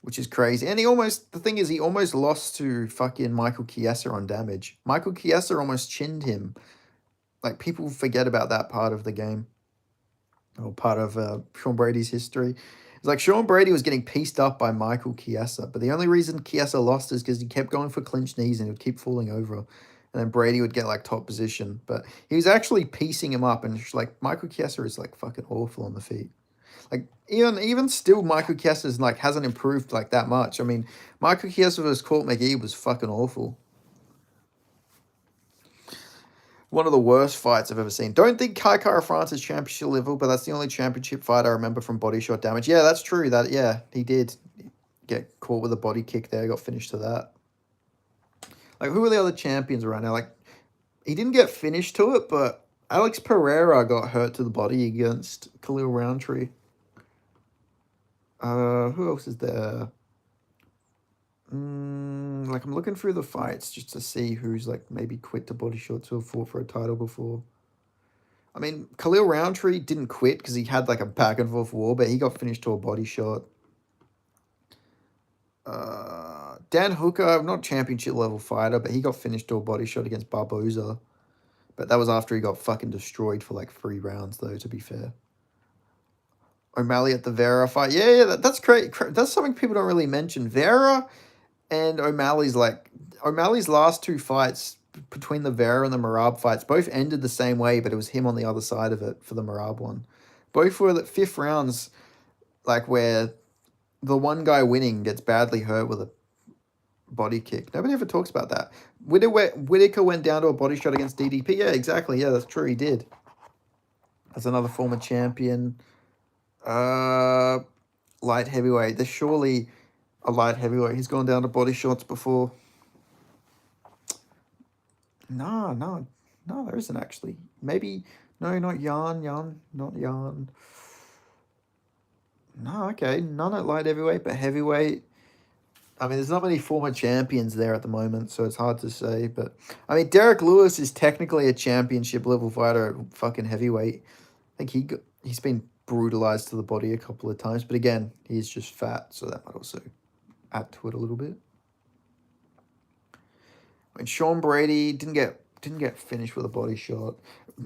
Which is crazy. And the thing is, he almost lost to fucking Michael Chiesa on damage. Michael Chiesa almost chinned him. Like, people forget about that part of the game, or part of Sean Brady's history. It's like Sean Brady was getting pieced up by Michael Chiesa, but the only reason Chiesa lost is because he kept going for clinch knees and he would keep falling over. And then Brady would get like top position. But he was actually piecing him up, and like Michael Chiesa is like fucking awful on the feet. Like even still, Michael Chiesa like hasn't improved like that much. I mean, Michael Chiesa versus Court McGee was fucking awful. One of the worst fights I've ever seen. Don't think Kai Kara France is championship level, but that's the only championship fight I remember from body shot damage. Yeah, that's true. He did get caught with a body kick there. Got finished to that. Like, who are the other champions right now? Like, he didn't get finished to it, but Alex Pereira got hurt to the body against Khalil Roundtree. Who else is there? Like, I'm looking through the fights just to see who's like maybe quit to body shots or fought for a title before. I mean, Khalil Roundtree didn't quit because he had like a back and forth war, but he got finished to a body shot. Dan Hooker, not championship level fighter, but he got finished to a body shot against Barboza. But that was after he got fucking destroyed for like 3 rounds, though, to be fair. O'Malley at the Vera fight. Yeah, that's great. That's something people don't really mention. Vera and O'Malley's last 2 fights between the Vera and the Marab fights both ended the same way, but it was him on the other side of it for the Marab one. Both were the 5th rounds, like where the one guy winning gets badly hurt with a body kick. Nobody ever talks about that. Whitaker went down to a body shot against DDP. Yeah, exactly. Yeah, that's true. He did. That's another former champion. Light heavyweight. There's surely a light heavyweight. He's gone down to body shots before. No, there isn't actually. Maybe, no, not Jan, not Jan. No, okay, none at light heavyweight, but heavyweight. I mean, there's not many former champions there at the moment, so it's hard to say. But, I mean, Derek Lewis is technically a championship level fighter at fucking heavyweight. I think he's been brutalized to the body a couple of times. But again, he's just fat, so that might also add to it a little bit. I mean, Sean Brady didn't get finished with a body shot.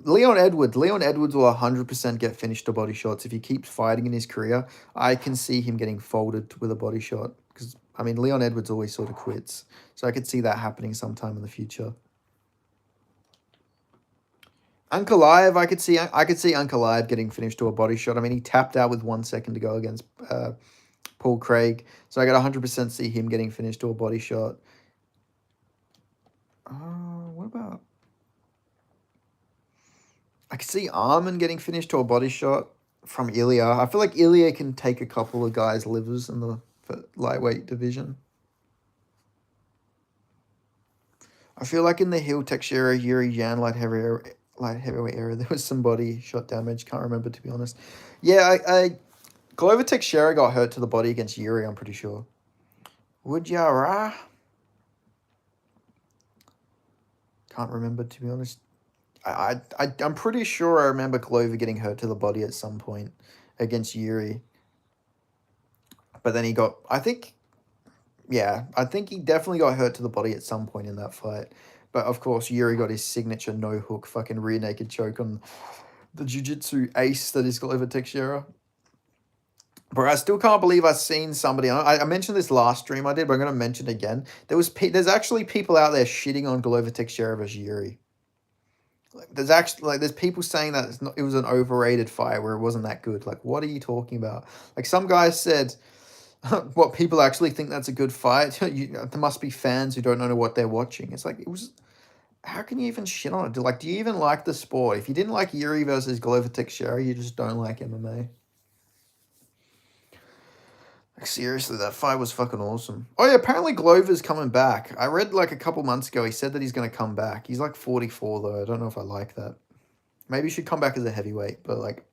Leon Edwards will 100% get finished to body shots. If he keeps fighting in his career, I can see him getting folded with a body shot. Because, I mean, Leon Edwards always sort of quits. So I could see that happening sometime in the future. Ankalaev, I could see Ankalaev getting finished to a body shot. I mean, he tapped out with 1 second to go against Paul Craig. So I could 100% see him getting finished to a body shot. What about... I could see Arman getting finished to a body shot from Ilya. I feel like Ilya can take a couple of guys' livers in the lightweight division. I feel like in the heel Teixeira, Yuri Jan light heavyweight era, there was some body shot damage. Can't remember, to be honest. Yeah, Glover Teixeira got hurt to the body against Yuri, I'm pretty sure. Woodjara? Can't remember, to be honest. I'm pretty sure I remember Glover getting hurt to the body at some point against Yuri. But then I think he definitely got hurt to the body at some point in that fight. But of course, Yuri got his signature no-hook fucking rear naked choke on the jiu-jitsu ace that is Glover Teixeira. But I still can't believe I've seen somebody. I mentioned this last stream I did, but I'm going to mention it again. There's actually people out there shitting on Glover Teixeira versus Yuri. There's people saying that it was an overrated fight where it wasn't that good. Like, what are you talking about? Like, some guy said, what, people actually think that's a good fight? There must be fans who don't know what they're watching. It's like, how can you even shit on it? Do you even like the sport? If you didn't like Yuri versus Glover Teixeira, you just don't like MMA. Like, seriously, that fight was fucking awesome. Oh yeah, apparently Glover's coming back. I read like a couple months ago he said that he's gonna come back. He's like 44 though. I don't know if I like that. Maybe he should come back as a heavyweight, but like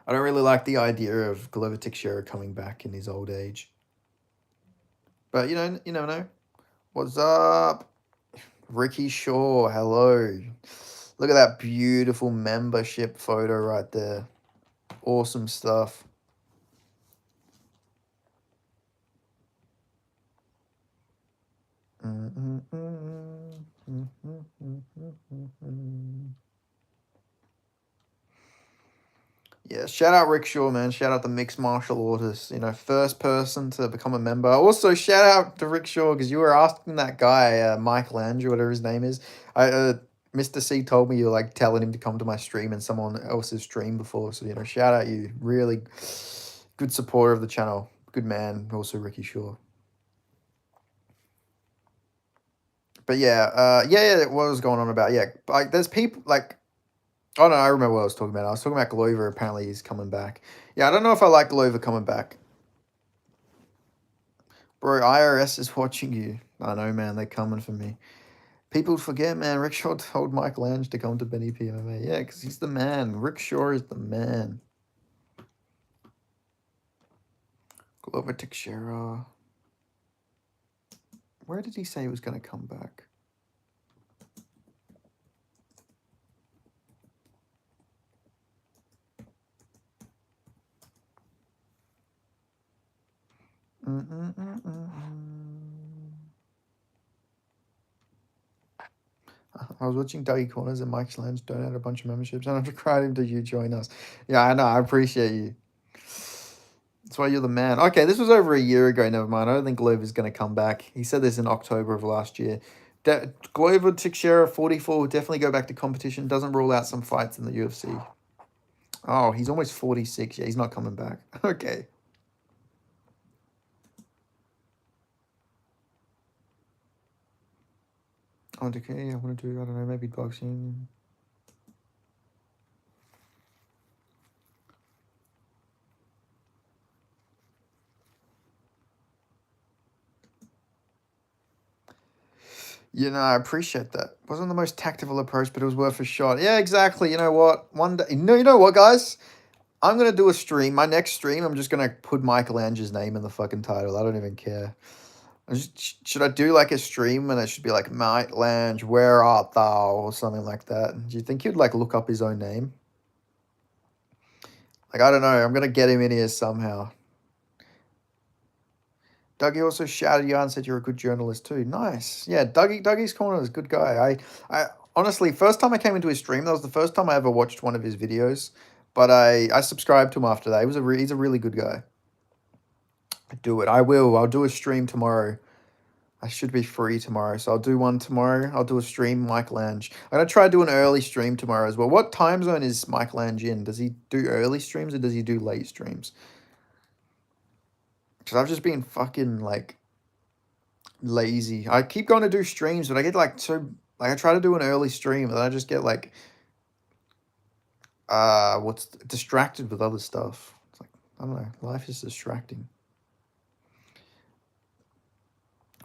I don't really like the idea of Glover Teixeira coming back in his old age. But you never know. What's up? Ricky Shaw, hello. Look at that beautiful membership photo right there. Awesome stuff. Yeah, shout out Rick Shaw, man. Shout out the mixed martial artist. First person to become a member. Also, shout out to Rick Shaw because you were asking that guy, Mike Lange, or whatever his name is. Mr. C told me you were like telling him to come to my stream and someone else's stream before. So, shout out you. Really good supporter of the channel. Good man. Also, Ricky Shaw. But yeah, what was going on about? Yeah, like there's people like, oh no, I remember what I was talking about. I was talking about Glover. Apparently, he's coming back. Yeah, I don't know if I like Glover coming back. Bro, IRS is watching you. I know, man. They're coming for me. People forget, man. Rick Shaw told Mike Lange to come to Benny PMMA. Yeah, because he's the man. Rick Shaw is the man. Glover Teixeira. Where did he say he was going to come back? I was watching Dougie Corners and Mike Lange donate a bunch of memberships, and I've cried him to you join us. Yeah, I know. I appreciate you. That's why you're the man. Okay, this was over a year ago. Never mind. I don't think Glover's going to come back. He said this in October of last year. Glover Teixeira, 44, will definitely go back to competition. Doesn't rule out some fights in the UFC. Oh, he's almost 46. Yeah, he's not coming back. Okay. I want to do, I don't know, maybe boxing. I appreciate that. Wasn't the most tactical approach, but it was worth a shot. Yeah, exactly. You know what? One day, you know what, guys? I'm gonna do a stream. My next stream, I'm just gonna put Michael Ange's name in the fucking title. I don't even care. Should I do like a stream and it should be like Mike Lange, where art thou, or something like that? Do you think he'd like look up his own name? Like, I don't know. I'm gonna get him in here somehow. Dougie also shouted you out and said you're a good journalist too. Nice. Yeah, Dougie's Corner is a good guy. I honestly, first time I came into his stream, that was the first time I ever watched one of his videos. But I subscribed to him after that. He's a really good guy. Do it. I will. I'll do a stream tomorrow. I should be free tomorrow, so I'll do one tomorrow. I'll do a stream, Mike Lange. I'm gonna try to do an early stream tomorrow as well. What time zone is Mike Lange in? Does he do early streams or does he do late streams? Because I've just been fucking like lazy. I keep going to do streams, but I get like I try to do an early stream and I just get like what's distracted with other stuff. It's like, I don't know, life is distracting.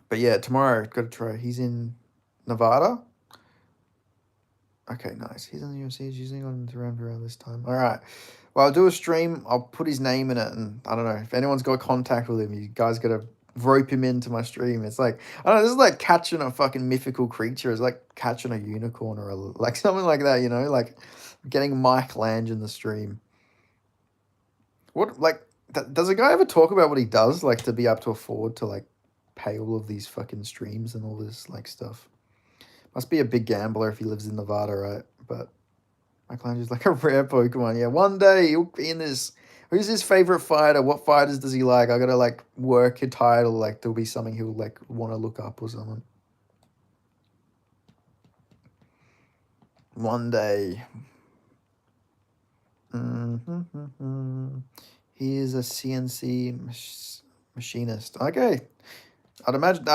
But yeah, tomorrow got to try. He's in Nevada. Okay, nice. He's in the UFC. He's using on around this time. All right. Well, I'll do a stream. I'll put his name in it, and I don't know if anyone's got contact with him. You guys got to rope him into my stream. It's like, I don't know. This is like catching a fucking mythical creature. It's like catching a unicorn or like something like that. Like getting Mike Lange in the stream. What like does a guy ever talk about what he does, like to be able to afford to like pay all of these fucking streams and all this like stuff? Must be a big gambler if he lives in Nevada, right? But Mike Lange is like a rare Pokemon. Yeah, one day he'll be in this. Who's his favorite fighter? What fighters does he like? I gotta like work a title. Like there'll be something he'll like want to look up or something. One day. He is a CNC machinist. Okay. I'd imagine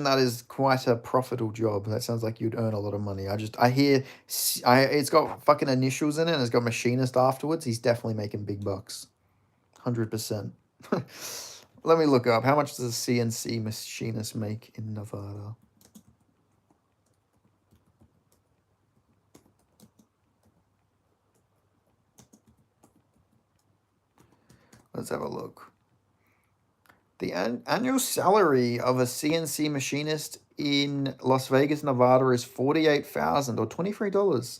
that is quite a profitable job. That sounds like you'd earn a lot of money. I hear, it's got fucking initials in it and it's got machinist afterwards. He's definitely making big bucks. 100%. Let me look up. How much does a CNC machinist make in Nevada? Let's have a look. The annual salary of a CNC machinist in Las Vegas, Nevada is $48,000 or $23.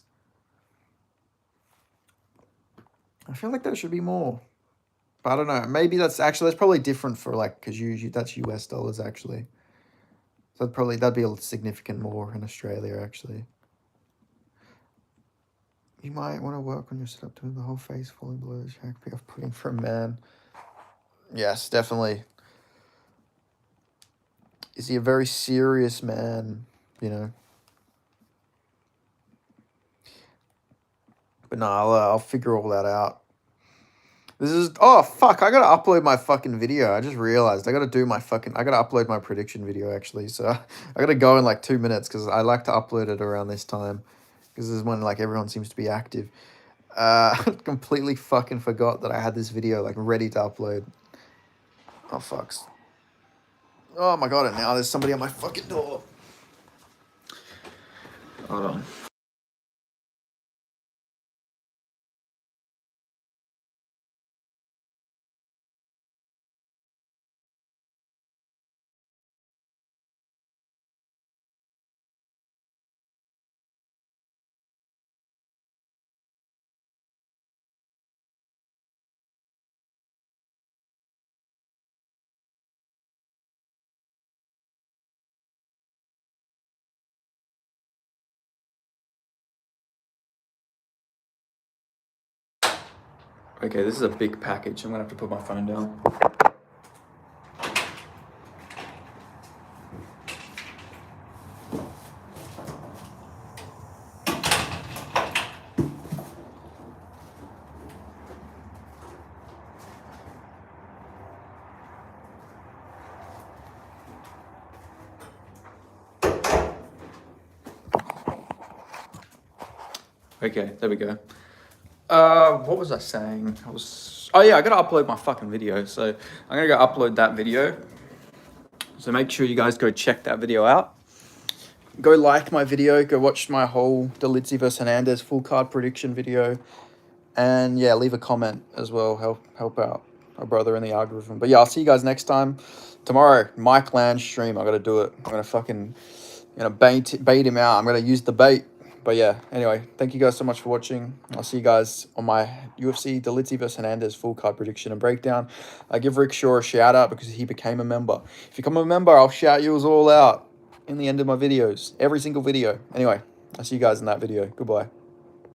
I feel like that should be more. But I don't know. Maybe that's probably different for like, because usually that's US dollars actually. So that'd be a significant more in Australia actually. You might want to work on your setup to the whole face falling below the shack of putting for a man. Yes, definitely. Is he a very serious man? You know. But no, I'll figure all that out. Oh fuck! I gotta upload my fucking video. I just realized I gotta upload my prediction video actually. So I gotta go in like 2 minutes because I like to upload it around this time because this is when like everyone seems to be active. Completely fucking forgot that I had this video like ready to upload. Oh fucks. Oh my god! And now there's somebody at my fucking door. Hold on. Okay, this is a big package. I'm gonna have to put my phone down. Okay, there we go. What was I saying? Oh yeah, I gotta upload my fucking video. So I'm gonna go upload that video. So make sure you guys go check that video out. Go like my video. Go watch my whole Delizzi vs Hernandez full card prediction video. And yeah, leave a comment as well. Help out my brother in the algorithm. But yeah, I'll see you guys next time. Tomorrow, Mike Land stream. I gotta do it. I'm gonna fucking bait him out. I'm gonna use the bait. But yeah, anyway, thank you guys so much for watching. I'll see you guys on my UFC Delizzi vs Hernandez full card prediction and breakdown. I give Rick Shaw a shout out because he became a member. If you become a member, I'll shout you all out in the end of my videos. Every single video. Anyway, I'll see you guys in that video. Goodbye.